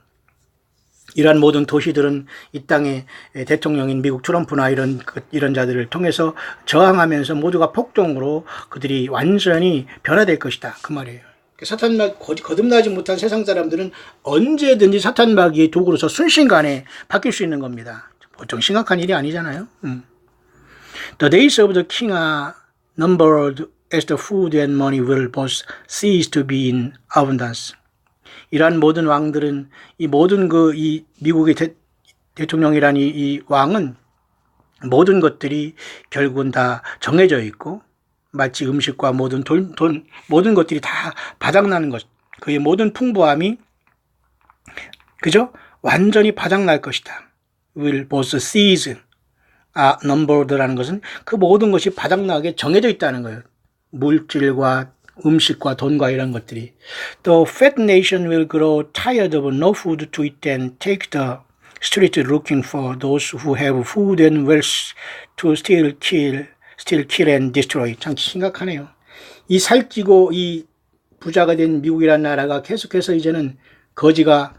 이러한 모든 도시들은 이 땅의 대통령인 미국 트럼프나 이런 자들을 통해서 저항하면서 모두가 폭동으로 그들이 완전히 변화될 것이다. 그 말이에요. 사탄마귀 거듭나지 못한 세상 사람들은 언제든지 사탄마귀의 도구로서 순식간에 바뀔 수 있는 겁니다. 보통 심각한 일이 아니잖아요. The days of the king are numbered as the food and money will both cease to be in abundance. 이러한 모든 왕들은 이 모든 이 미국의 대통령이란 이 왕은 모든 것들이 결국은 다 정해져 있고 마치 음식과 모든 모든 것들이 다 바닥나는 것, 그의 모든 풍부함이 그죠? 완전히 바닥날 것이다. Will both cease are numbered라는 것은 그 모든 것이 바닥나게 정해져 있다는 거예요. 물질과 음식과 돈과 이런 것들이. The fat nation will grow tired of no food to eat and take the street looking for those who have food and wealth to still kill and destroy. 참 심각하네요. 이 살찌고 이 부자가 된 미국이라는 나라가 계속해서 이제는 거지가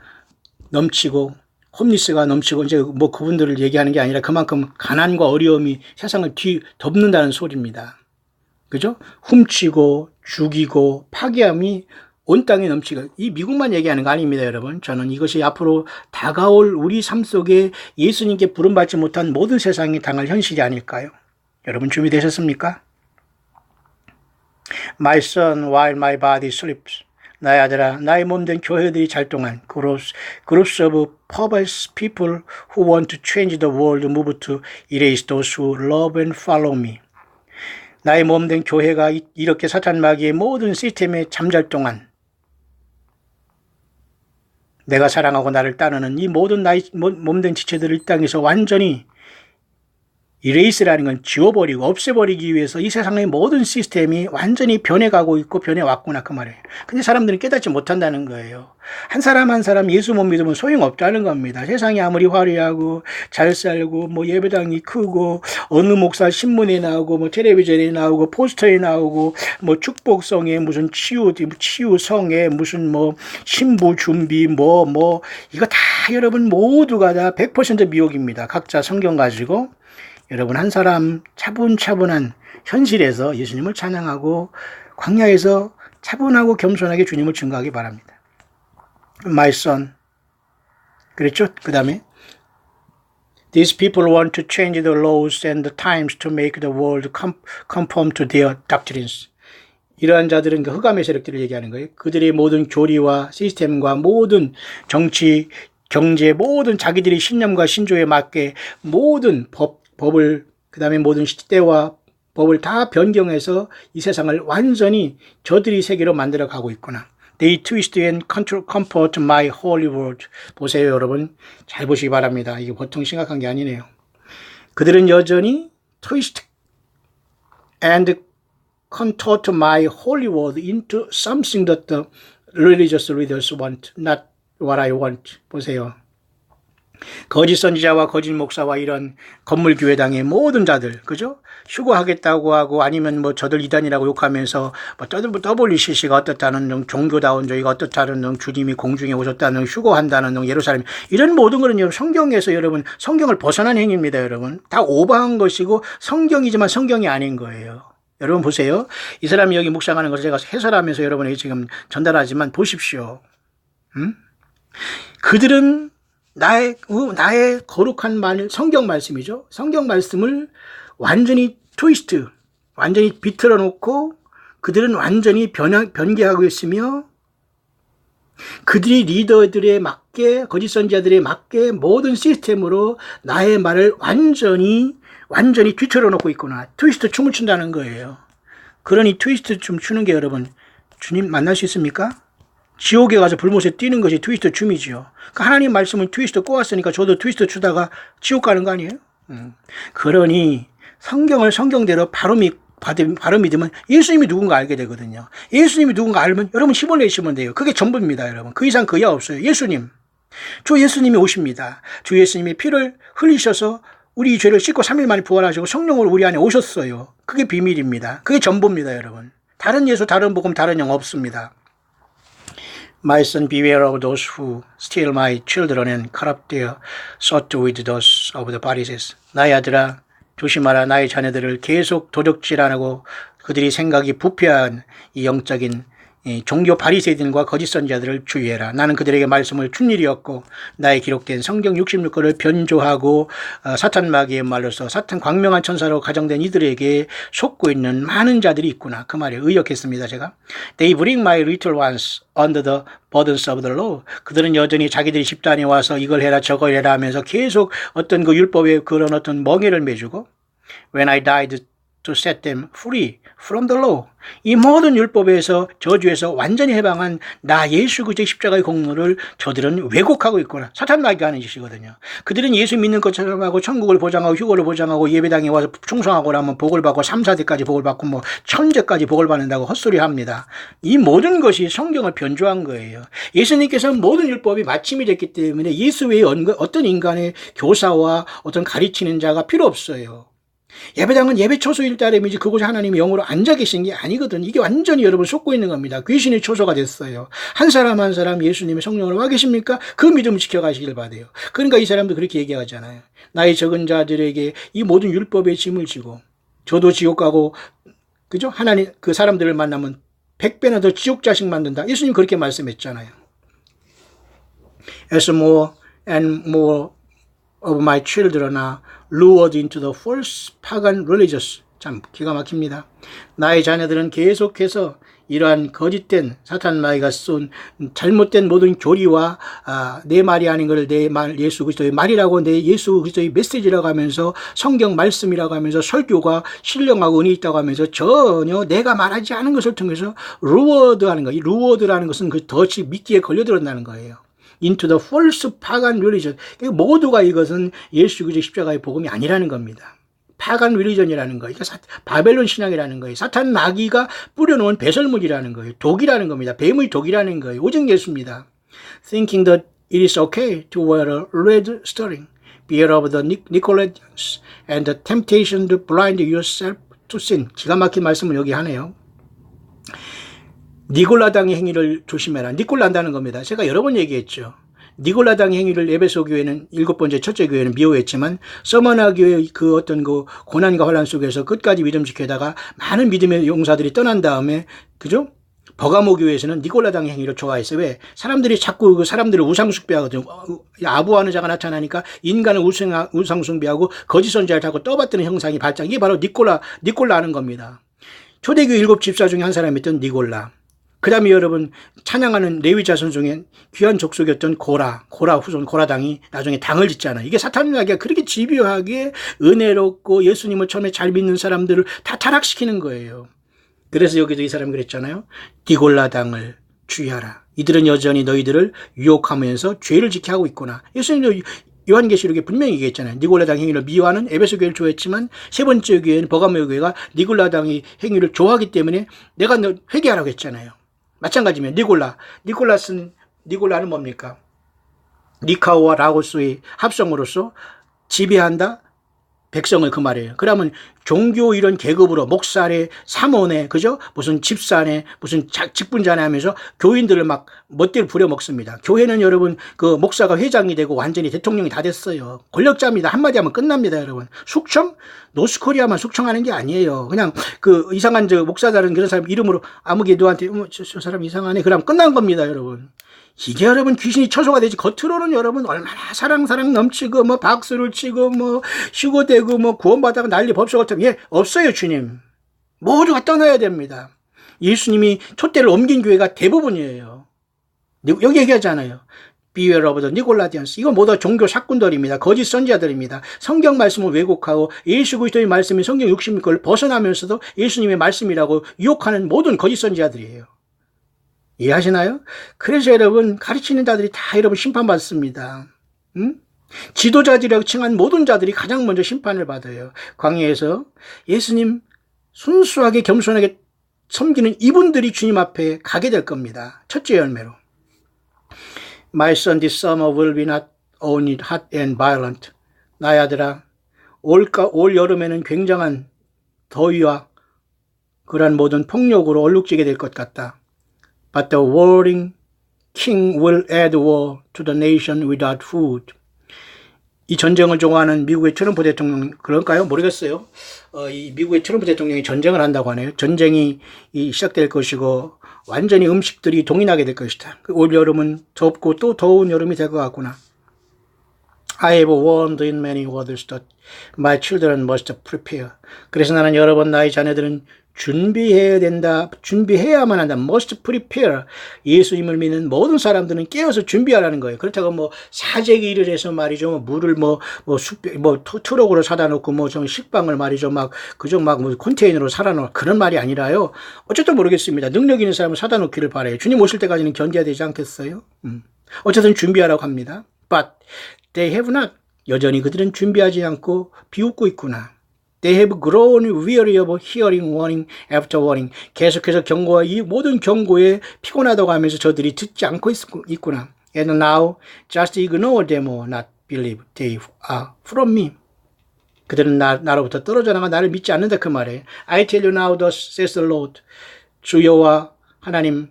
넘치고 홈리스가 넘치고 이제 뭐 그분들을 얘기하는 게 아니라 그만큼 가난과 어려움이 세상을 뒤덮는다는 소리입니다. 그죠? 훔치고 죽이고 파괴함이 온 땅에 넘치고 이 미국만 얘기하는 거 아닙니다, 여러분. 저는 이것이 앞으로 다가올 우리 삶 속에 예수님께 부름받지 못한 모든 세상이 당할 현실이 아닐까요? 여러분 준비되셨습니까? My son, while my body sleeps. 나의 아들아, 나의 몸된 교회들이 잘 동안 groups of perverse people who want to change the world move to erase those who love and follow me. 나의 몸된 교회가 이렇게 사탄 마귀의 모든 시스템에 잠잘 동안 내가 사랑하고 나를 따르는 이 모든 나의 몸된 지체들을 이 땅에서 완전히 이레이스라는 건 지워버리고 없애버리기 위해서 이 세상의 모든 시스템이 완전히 변해가고 있고 변해왔구나 그 말이에요. 근데 사람들은 깨닫지 못한다는 거예요. 한 사람 한 사람 예수 못 믿으면 소용없다는 겁니다. 세상이 아무리 화려하고 잘 살고 뭐 예배당이 크고 어느 목사 신문에 나오고 뭐 텔레비전에 나오고 포스터에 나오고 뭐 축복성에 무슨 치유성에 무슨 뭐 신부 준비 뭐 이거 다 여러분 모두가 다 100% 미혹입니다. 각자 성경 가지고 여러분 한 사람 차분차분한 현실에서 예수님을 찬양하고 광야에서 차분하고 겸손하게 주님을 증거하기 바랍니다. My son. 그랬죠? 그 다음에 These people want to change the laws and the times to make the world conform to their doctrines. 이러한 자들은 그 흑암의 세력들을 얘기하는 거예요. 그들의 모든 교리와 시스템과 모든 정치, 경제, 모든 자기들의 신념과 신조에 맞게 모든 법을 그 다음에 모든 시대와 법을 다 변경해서 이 세상을 완전히 저들이 세계로 만들어 가고 있구나. They twist and comfort my holy word. 보세요 여러분. 잘 보시기 바랍니다. 이게 보통 심각한 게 아니네요. 그들은 여전히 트위스트 and contort my holy word into something that the religious leaders want, not what I want. 보세요. 거짓 선지자와 거짓 목사와 이런 건물 교회당의 모든 자들, 그죠? 휴거하겠다고 하고 아니면 뭐 저들 이단이라고 욕하면서 뭐 WCC가 어떻다는 등 종교다운 저희가 어떻다는 등 주님이 공중에 오셨다는 휴거한다는 등 예루살렘 이런 모든 것은 여러분 성경에서 여러분 성경을 벗어난 행위입니다. 여러분 다 오버한 것이고 성경이지만 성경이 아닌 거예요. 여러분 보세요. 이 사람이 여기 묵상하는 것을 제가 해설하면서 여러분에게 지금 전달하지만 보십시오. 그들은 나의 거룩한 말, 성경 말씀이죠. 성경 말씀을 완전히 트위스트, 완전히 비틀어 놓고 그들은 완전히 변개하고 있으며 그들이 리더들에 맞게, 거짓 선지자들에 맞게 모든 시스템으로 나의 말을 완전히 뒤틀어 놓고 있구나. 트위스트 춤을 춘다는 거예요. 그러니 트위스트 춤 추는 게 여러분, 주님 만날 수 있습니까? 지옥에 가서 불못에 뛰는 것이 트위스트 춤이지요. 그러니까 하나님 말씀은 트위스트 꼬았으니까 저도 트위스트 추다가 지옥 가는 거 아니에요? 그러니 성경을 성경대로 바로 믿으면 예수님이 누군가 알게 되거든요. 예수님이 누군가 알면 여러분 힘을 내시면 돼요. 그게 전부입니다. 여러분 그 이상 그 이하 없어요. 예수님, 주 예수님이 오십니다. 주 예수님이 피를 흘리셔서 우리 죄를 씻고 3일 만에 부활하시고 성령으로 우리 안에 오셨어요. 그게 비밀입니다. 그게 전부입니다. 여러분 다른 예수, 다른 복음, 다른 영 없습니다. My son, beware of those who steal my children and corrupt their thought with those of the Pharisees. 나의 아들아, 조심하라. 나의 자녀들을 계속 도적질하고 그들이 생각이 부패한 이 영적인 종교 바리새인들과 거짓 선지자들을 주의해라. 나는 그들에게 말씀을 준 일이었고 나의 기록된 성경 66권을 변조하고 사탄 마귀의 말로서 사탄 광명한 천사로 가정된 이들에게 속고 있는 많은 자들이 있구나. 그 말에 의역했습니다. 제가 They bring my little ones under the burdens of the law. 그들은 여전히 자기들이 집단에 와서 이걸 해라 저걸 해라 하면서 계속 어떤 그 율법의 그런 어떤 멍에를 매주고 When I died to set them free from the law. 이 모든 율법에서 저주에서 완전히 해방한 나 예수 그리스도의 십자가의 공로를 저들은 왜곡하고 있구나. 사탄 마귀가 하는 짓이거든요. 그들은 예수 믿는 것처럼 하고 천국을 보장하고 휴거를 보장하고 예배당에 와서 충성하고 나면 복을 받고 3, 4대까지 복을 받고 뭐 천재까지 복을 받는다고 헛소리합니다. 이 모든 것이 성경을 변조한 거예요. 예수님께서는 모든 율법이 마침이 됐기 때문에 예수 외에 어떤 인간의 교사와 어떤 가르치는 자가 필요 없어요. 예배당은 예배 초소일 따름이지 그곳에 하나님이 영으로 앉아 계신 게 아니거든. 이게 완전히 여러분 속고 있는 겁니다. 귀신의 초소가 됐어요. 한 사람 한 사람 예수님의 성령으로 와 계십니까? 그 믿음을 지켜가시길 바라요. 그러니까 이 사람도 그렇게 얘기하잖아요. 나의 적은 자들에게 이 모든 율법의 짐을 지고 저도 지옥 가고 그죠? 하나님 그 사람들을 만나면 100배나 더 지옥 자식 만든다. 예수님 그렇게 말씀했잖아요. As more and more of my children are lured into the false pagan religions. 참 기가 막힙니다. 나의 자녀들은 계속해서 이러한 거짓된 사탄 마귀가 쏜 잘못된 모든 교리와 내 말이 아닌 것을 내 말 예수 그리스도의 말이라고 내 예수 그리스도의 메시지라고 하면서 성경 말씀이라고 하면서 설교가 신령하고 은혜 있다고 하면서 전혀 내가 말하지 않은 것을 통해서 루어드하는 거. 이 루어드라는 것은 그 덫이 미끼에 걸려들었다는 거예요. into the false pagan religion. 모두가 이것은 예수 그리스도의 십자가의 복음이 아니라는 겁니다. 파간 리리전이라는 거예요. 바벨론 신앙이라는 거예요. 사탄 마귀가 뿌려놓은 배설물이라는 거예요. 독이라는 겁니다. 뱀의 독이라는 거예요. 오직 예수입니다. Thinking that it is okay to wear a red string, beware of the Nicolaitans and the temptation to blind yourself to sin. 기가 막힌 말씀을 여기 하네요. 니골라당의 행위를 조심해라. 니골란다는 겁니다. 제가 여러 번 얘기했죠. 니골라당 행위를 에베소 교회는 7번째 첫째 교회는 미워했지만 서머나 교회의 그 어떤 그 고난과 환란 속에서 끝까지 믿음 지켜다가 많은 믿음의 용사들이 떠난 다음에 그죠? 버가모 교회에서는 니골라당의 행위를 좋아했어요. 왜? 사람들이 자꾸 그 사람들을 우상숭배하거든요. 아부하는 자가 나타나니까 인간을 우상숭배하고 거짓 선지자를 자꾸 떠받드는 형상이 발작. 이게 바로 니골라 하는 겁니다. 초대교회 7 집사 중에 한 사람이었던 니골라. 그 다음에 여러분 찬양하는 레위 자손 중에 귀한 족속이었던 고라 후손 고라당이 나중에 당을 짓잖아요. 이게 사탄 마귀가 그렇게 집요하게 은혜롭고 예수님을 처음에 잘 믿는 사람들을 다 타락시키는 거예요. 그래서 여기도 이 사람이 그랬잖아요. 니골라당을 주의하라. 이들은 여전히 너희들을 유혹하면서 죄를 지게 하고 있구나. 예수님도 요한계시록에 분명히 얘기했잖아요. 니골라당 행위를 미워하는 에베소 교회를 좋아했지만 세 번째 교회는 버가모 교회가 니골라당의 행위를 좋아하기 때문에 내가 너 회개하라고 했잖아요. 마찬가지면 니골라는 뭡니까? 니카오와 라고스의 합성으로서 지배한다? 백성을 그 말이에요. 그러면 종교 이런 계급으로 목사네, 사모네, 그죠? 무슨 집사네, 무슨 직분자네 하면서 교인들을 막 멋대로 부려먹습니다. 교회는 여러분 그 목사가 회장이 되고 완전히 대통령이 다 됐어요. 권력자입니다. 한마디 하면 끝납니다, 여러분. 숙청? 노스코리아만 숙청하는 게 아니에요. 그냥 그 이상한 저 목사다른 그런 사람 이름으로 아무 개도한테 저 사람 이상하네. 그럼 끝난 겁니다, 여러분. 이게 여러분 귀신이 처소가 되지. 겉으로는 여러분 얼마나 사랑 넘치고 뭐 박수를 치고 뭐 휴고되고 뭐 구원받다가 난리 법석 같은 예 없어요. 주님 모두가 떠나야 됩니다. 예수님이 촛대를 옮긴 교회가 대부분이에요. 여기 얘기하잖아요. Beware of the Nicolaitans. 이거 모두 종교 사꾼들입니다. 거짓 선지자들입니다. 성경 말씀을 왜곡하고 예수 그리스도의 말씀이 성경 60걸 벗어나면서도 예수님의 말씀이라고 유혹하는 모든 거짓 선지자들이에요. 이해하시나요? 그래서 여러분 가르치는 자들이 다 여러분 심판받습니다. 지도자들이라고 칭한 모든 자들이 가장 먼저 심판을 받아요. 광야에서 예수님 순수하게 겸손하게 섬기는 이분들이 주님 앞에 가게 될 겁니다. 첫째 열매로. My son, this summer will be not only hot and violent. 나의 아들아, 올 여름에는 굉장한 더위와 그러한 모든 폭력으로 얼룩지게 될 것 같다. But the warring king will add war to the nation without food. 이 전쟁을 좋아하는 미국의 트럼프 대통령 그럴까요? 모르겠어요. 이 미국의 트럼프 대통령이 전쟁을 한다고 하네요. 전쟁이 시작될 것이고 완전히 음식들이 동인하게 될 것이다. 올 여름은 덥고 또 더운 여름이 될 것 같구나. I have warned in many words that my children must prepare. 그래서 나는 여러 번 나의 자녀들은 준비해야 된다. 준비해야만 한다. must prepare. 예수님을 믿는 모든 사람들은 깨어서 준비하라는 거예요. 그렇다고 뭐 사재기를 해서 말이죠. 물을 트럭으로 사다 놓고 좀 식빵을 말이죠. 그저 컨테이너로 사다 놓고 그런 말이 아니라요. 어쨌든 모르겠습니다. 능력 있는 사람은 사다 놓기를 바라요. 주님 오실 때까지는 견뎌야 되지 않겠어요? 어쨌든 준비하라고 합니다. But they have not. 여전히 그들은 준비하지 않고 비웃고 있구나. They have grown weary of hearing warning after warning. 계속해서 경고와 이 모든 경고에 피곤하다고 하면서 저들이 듣지 않고 있구나. And now just ignore them or not believe they are from me. 그들은 나로부터 떨어져 나가 나를 믿지 않는다 그 말에. I tell you now thus says the Lord. 주여와 하나님이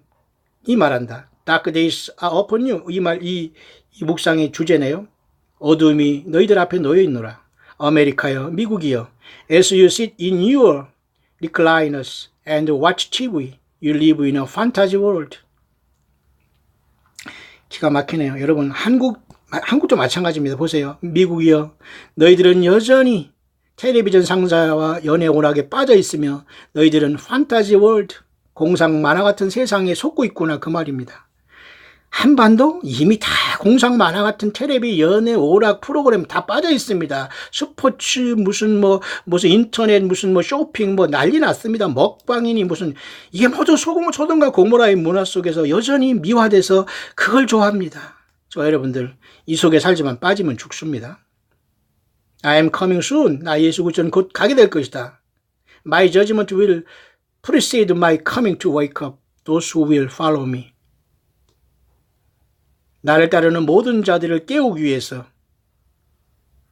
말한다. Dark days are upon you. 이 묵상의 주제네요. 어둠이 너희들 앞에 놓여 있노라. 아메리카여, 미국이여. As you sit in your recliners and watch TV, you live in a fantasy world. 기가 막히네요. 여러분, 한국도 마찬가지입니다. 보세요. 미국이여, 너희들은 여전히 텔레비전 상사와 연애 오락에 빠져 있으며 너희들은 판타지 월드, 공상 만화 같은 세상에 속고 있구나 그 말입니다. 한반도 이미 다 공상 만화 같은 텔레비 연애 오락 프로그램 다 빠져 있습니다. 스포츠 무슨 인터넷 무슨 쇼핑 난리 났습니다. 먹방이니 무슨 이게 모두 소돔과 고모라의 문화 속에서 여전히 미화돼서 그걸 좋아합니다. 저 여러분들 이 속에 살지만 빠지면 죽습니다. I am coming soon. 나 예수 그리스도는 곧 가게 될 것이다. My judgment will precede my coming to wake up those who will follow me. 나를 따르는 모든 자들을 깨우기 위해서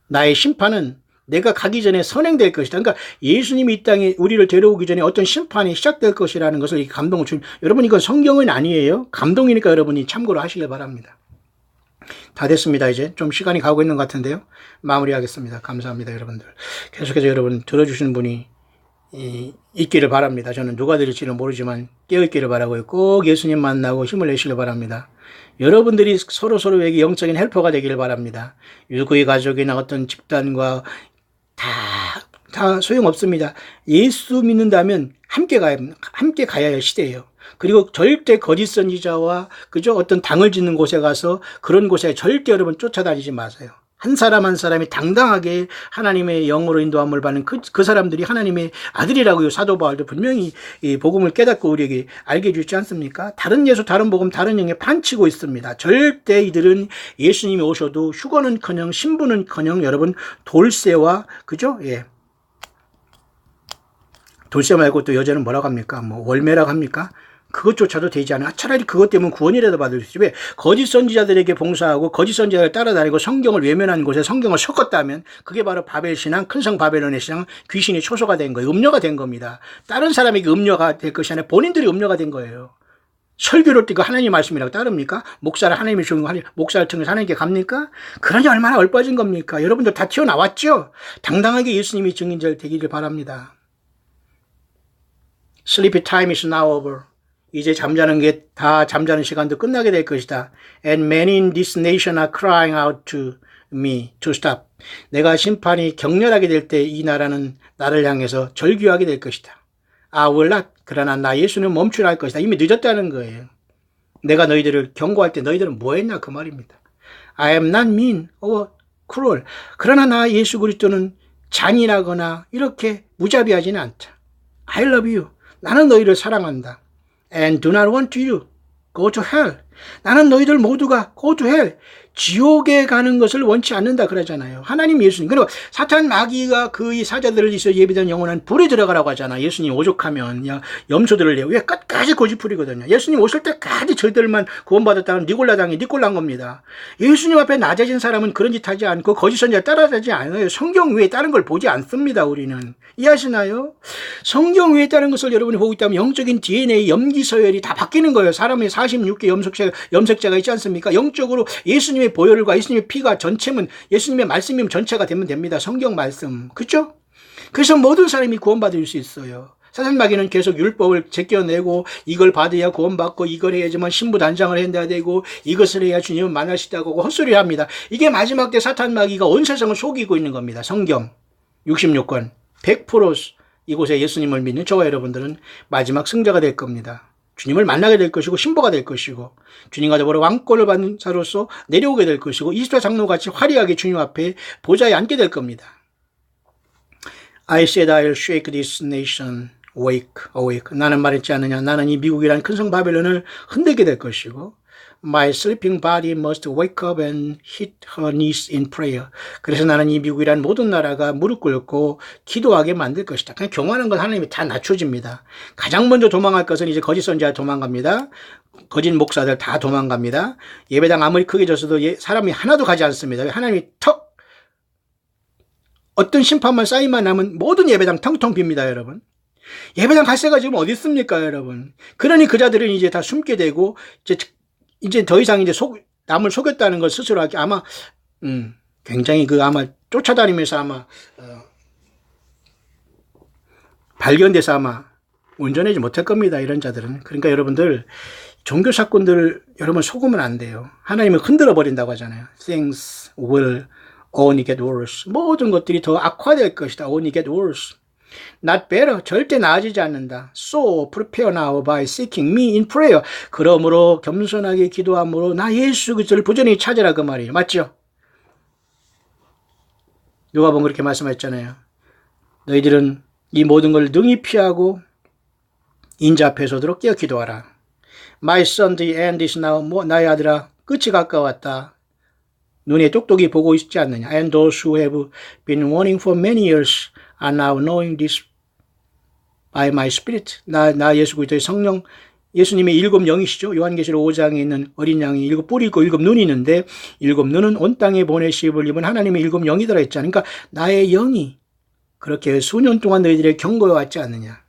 나의 심판은 내가 가기 전에 선행될 것이다. 그러니까 예수님이 이 땅에 우리를 데려오기 전에 어떤 심판이 시작될 것이라는 것을 감동을 주는. 여러분 이건 성경은 아니에요. 감동이니까 여러분이 참고로 하시길 바랍니다. 다 됐습니다. 이제 좀 시간이 가고 있는 것 같은데요. 마무리하겠습니다. 감사합니다. 여러분들. 계속해서 여러분 들어주시는 분이 있기를 바랍니다. 저는 누가 될지는 모르지만 깨어있기를 바라고요. 꼭 예수님 만나고 힘을 내시길 바랍니다. 여러분들이 서로에게 영적인 헬퍼가 되기를 바랍니다. 유구의 가족이나 어떤 집단과 다 소용없습니다. 예수 믿는다면 함께 가야 할 시대예요. 그리고 절대 거짓 선지자와 그저 어떤 당을 짓는 곳에 가서 그런 곳에 절대 여러분 쫓아다니지 마세요. 한 사람 한 사람이 당당하게 하나님의 영으로 인도함을 받는 그 사람들이 하나님의 아들이라고요. 사도 바울도 분명히 이 복음을 깨닫고 우리에게 알게 해주지 않습니까? 다른 예수, 다른 복음, 다른 영에 판치고 있습니다. 절대 이들은 예수님이 오셔도 휴거는커녕 신부는커녕 여러분 돌쇠와 그죠? 예. 돌쇠 말고 또 여자는 뭐라고 합니까? 뭐 월매라고 합니까? 그것조차도 되지 않아. 차라리 그것 때문에 구원이라도 받을 수 있지. 왜? 거짓 선지자들에게 봉사하고 거짓 선지자를 따라다니고 성경을 외면한 곳에 성경을 섞었다면 그게 바로 바벨 신앙, 큰성 바벨론의 신앙, 귀신이 초소가 된 거예요. 음료가 된 겁니다. 다른 사람에게 음료가 될 것이 아니라 본인들이 음료가 된 거예요. 설교를 띠고 하나님 말씀이라고 따릅니까? 목사를 하나님이 주는 거 목사를 통해서 하나님께 갑니까? 그러니 얼마나 얼빠진 겁니까? 여러분들 다 튀어나왔죠? 당당하게 예수님이 증인자 되기를 바랍니다. Sleepy time is now over. 이제 잠자는 게 다 잠자는 시간도 끝나게 될 것이다. And many in this nation are crying out to me to stop. 내가 심판이 격렬하게 될 때 이 나라는 나를 향해서 절규하게 될 것이다. I will not. 그러나 나 예수는 멈추라 할 것이다. 이미 늦었다는 거예요. 내가 너희들을 경고할 때 너희들은 뭐 했냐 그 말입니다. I am not mean or cruel. 그러나 나 예수 그리스도는 잔인하거나 이렇게 무자비하지는 않다. I love you. 나는 너희를 사랑한다. And do not want you go to hell. 나는 너희들 모두가 go to hell. 지옥에 가는 것을 원치 않는다 그러잖아요. 하나님 예수님. 그리고 사탄 마귀가 그의 사자들을 위해서 예비된 영혼은 불에 들어가라고 하잖아. 예수님 오죽하면 염소들을 내요. 왜 끝까지 고집부리거든요. 예수님 오실 때까지 저희들만 구원받았다는 니골라당이 니골란 겁니다. 예수님 앞에 낮아진 사람은 그런 짓 하지 않고 거짓 선지자 따라가지 않아요. 성경 외에 다른 걸 보지 않습니다. 우리는. 이해하시나요? 성경 외에 다른 것을 여러분이 보고 있다면 영적인 DNA, 염기 서열이 다 바뀌는 거예요. 사람의 46개 염색자가 있지 않습니까? 영적으로 예수님의 보혈과 예수님의 피가 전체면 예수님의 말씀이면 전체가 되면 됩니다. 성경 말씀. 그렇죠? 그래서 모든 사람이 구원받을 수 있어요. 사탄 마귀는 계속 율법을 제껴내고 이걸 받아야 구원받고 이걸 해야지만 신부 단장을 해야 되고 이것을 해야 주님을 만날 수 있다고 헛소리를 합니다. 이게 마지막 때 사탄 마귀가 온 세상을 속이고 있는 겁니다. 성경 66권 100% 이곳에 예수님을 믿는 저와 여러분들은 마지막 승자가 될 겁니다. 주님을 만나게 될 것이고 신부가 될 것이고 주님과 더불어 왕권을 받는 자로서 내려오게 될 것이고 24 장로같이 화려하게 주님 앞에 보좌에 앉게 될 겁니다. I said I'll shake this nation awake, awake. 나는 말했지 않느냐. 나는 이 미국이라는 큰성 바벨론을 흔들게 될 것이고 My sleeping body must wake up and hit her knees in prayer. 그래서 나는 이 미국이란 모든 나라가 무릎 꿇고 기도하게 만들 것이다. 그냥 경화하는 건 하나님이 다 낮춰집니다. 가장 먼저 도망갈 것은 이제 거짓 선지자 도망갑니다. 거짓 목사들 다 도망갑니다. 예배당 아무리 크게 졌어도 사람이 하나도 가지 않습니다. 하나님이 턱 어떤 심판만 쌓이만 나면 모든 예배당 텅텅 빕니다, 여러분. 예배당 갈 새가 지금 어디 있습니까, 여러분? 그러니 그 자들은 이제 다 숨게 되고 이제 더 이상 이제 남을 속였다는 걸 스스로 하기 아마 굉장히 아마 쫓아다니면서 아마 발견돼서 아마 운전하지 못할 겁니다. 이런 자들은. 그러니까 여러분들 종교 사건들 여러분 속으면 안 돼요. 하나님은 흔들어 버린다고 하잖아요. Things will only get worse. 모든 것들이 더 악화될 것이다. Only get worse. Not better. 절대 나아지지 않는다. So prepare now by seeking me in prayer. 그러므로 겸손하게 기도함으로 나 예수 그리스도를 부전히 찾으라 그 말이에요. 맞죠? 누가복음 그렇게 말씀했잖아요. 너희들은 이 모든 걸 능히 피하고 인자 앞에 서도록 깨어 기도하라. My son, the end is now. 나의 아들아, 끝이 가까웠다. 눈에 똑똑히 보고 있지 않느냐. And those who have been warning for many years are now knowing this by my spirit. 나 예수 그리스도의 성령, 예수님의 일곱 영이시죠. 요한계시록 5장에 있는 어린 양이 일곱 뿔이 있고 일곱 눈이 있는데 일곱 눈은 온 땅에 보내심을 입은 하나님의 일곱 영이더라 했잖아요. 그러니까 나의 영이 그렇게 수년 동안 너희들의 경고해 왔지 않느냐.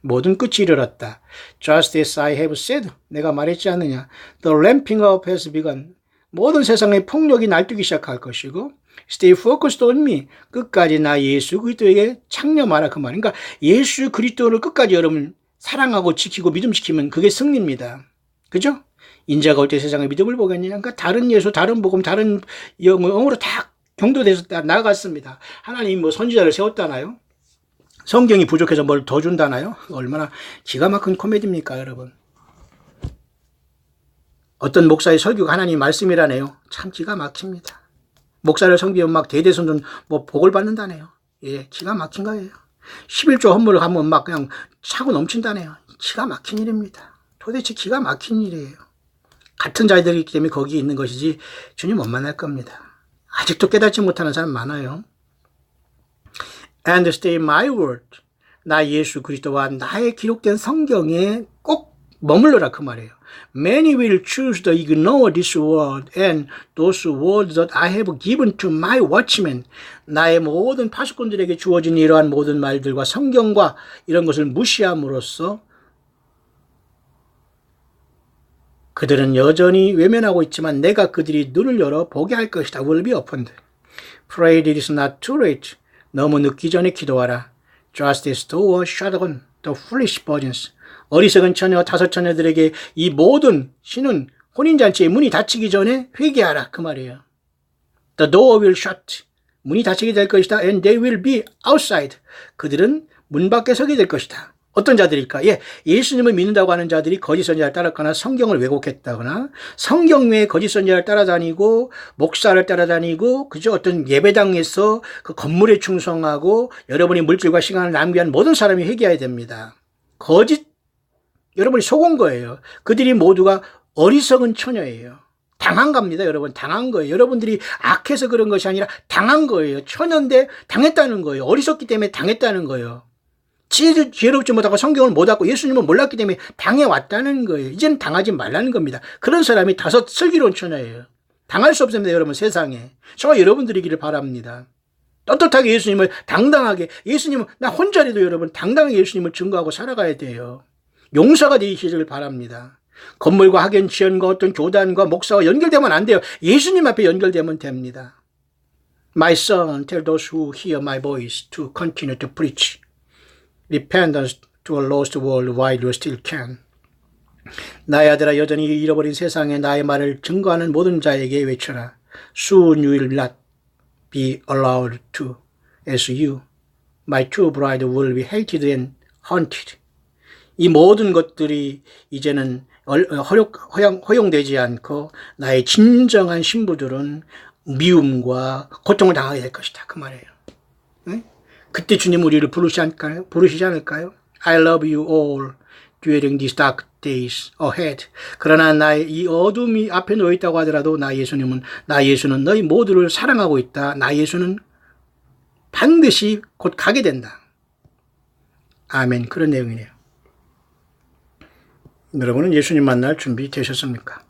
모든 끝이 이르렀다. Just as I have said. 내가 말했지 않느냐. The ramping up has begun. 모든 세상의 폭력이 날뛰기 시작할 것이고 Stay focused on me. 끝까지 나 예수 그리스도에게 창념하라 그 말. 그러니까 예수 그리스도를 끝까지 여러분 사랑하고 지키고 믿음시키면 그게 승리입니다. 그죠? 인자가 올 때 세상의 믿음을 보겠느냐. 그러니까 다른 예수, 다른 복음, 다른 영으로 다 경도돼서 나아갔습니다. 하나님 뭐 선지자를 세웠다나요? 성경이 부족해서 뭘 더 준다나요? 얼마나 기가 막힌 코미디입니까, 여러분? 어떤 목사의 설교가 하나님 말씀이라네요. 참 기가 막힙니다. 목사를 섬기면 막 대대손손 뭐 복을 받는다네요. 예, 기가 막힌 거예요. 11조 헌물을 하면 막 그냥 차고 넘친다네요. 기가 막힌 일입니다. 도대체 기가 막힌 일이에요. 같은 자들이기 때문에 거기 있는 것이지 주님 못 만날 겁니다. 아직도 깨닫지 못하는 사람 많아요. And stay my word. 나 예수 그리스도와 나의 기록된 성경에 꼭 머물러라 그 말이에요. Many will choose to ignore this word and those words that I have given to my watchmen. 나의 모든 파수꾼들에게 주어진 이러한 모든 말들과 성경과 이런 것을 무시함으로써 그들은 여전히 외면하고 있지만 내가 그들이 눈을 열어 보게 할 것이다. Will be opened. Pray it is not too late. 너무 늦기 전에 기도하라. Just as though shadowed the foolish virgins. 어리석은 처녀, 다섯 처녀들에게 이 모든 신은 혼인잔치의 문이 닫히기 전에 회개하라. 그 말이에요. The door will shut. 문이 닫히게 될 것이다. And they will be outside. 그들은 문 밖에 서게 될 것이다. 어떤 자들일까? 예, 예수님을 믿는다고 하는 자들이 거짓 선지자를 따랐거나 성경을 왜곡했다거나 성경 외에 거짓 선지자를 따라다니고 목사를 따라다니고 그저 어떤 예배당에서 그 건물에 충성하고 여러분이 물질과 시간을 낭비한 모든 사람이 회개해야 됩니다. 거짓 여러분이 속은 거예요. 그들이 모두가 어리석은 처녀예요. 당한 겁니다, 여러분. 당한 거예요. 여러분들이 악해서 그런 것이 아니라 당한 거예요. 처녀인데 당했다는 거예요. 어리석기 때문에 당했다는 거예요. 지혜롭지 못하고 성경을 못 알고 예수님을 몰랐기 때문에 당해왔다는 거예요. 이제는 당하지 말라는 겁니다. 그런 사람이 다섯 슬기로운 처녀예요. 당할 수 없습니다, 여러분, 세상에. 정말 여러분들이기를 바랍니다. 떳떳하게 예수님을 당당하게, 예수님은 나 혼자라도 여러분 당당하게 예수님을 증거하고 살아가야 돼요. 용사가 되시기를 바랍니다. 건물과 학연, 지연과 어떤 교단과 목사와 연결되면 안 돼요. 예수님 앞에 연결되면 됩니다. My son, tell those who hear my voice to continue to preach. Repentance to a lost world while you still can. 나의 아들아, 여전히 잃어버린 세상에 나의 말을 증거하는 모든 자에게 외쳐라. Soon you will not be allowed to, as you, my true bride, will be hated and haunted. 이 모든 것들이 이제는 허용되지 않고 나의 진정한 신부들은 미움과 고통을 당하게 될 것이다. 그 말이에요. 네? 그때 주님 우리를 부르시지 않을까요? I love you all during these dark days ahead. 그러나 나의 이 어둠이 앞에 놓여 있다고 하더라도 나 예수는 너희 모두를 사랑하고 있다. 나 예수는 반드시 곧 가게 된다. 아멘. 그런 내용이네요. 여러분은 예수님 만날 준비 되셨습니까?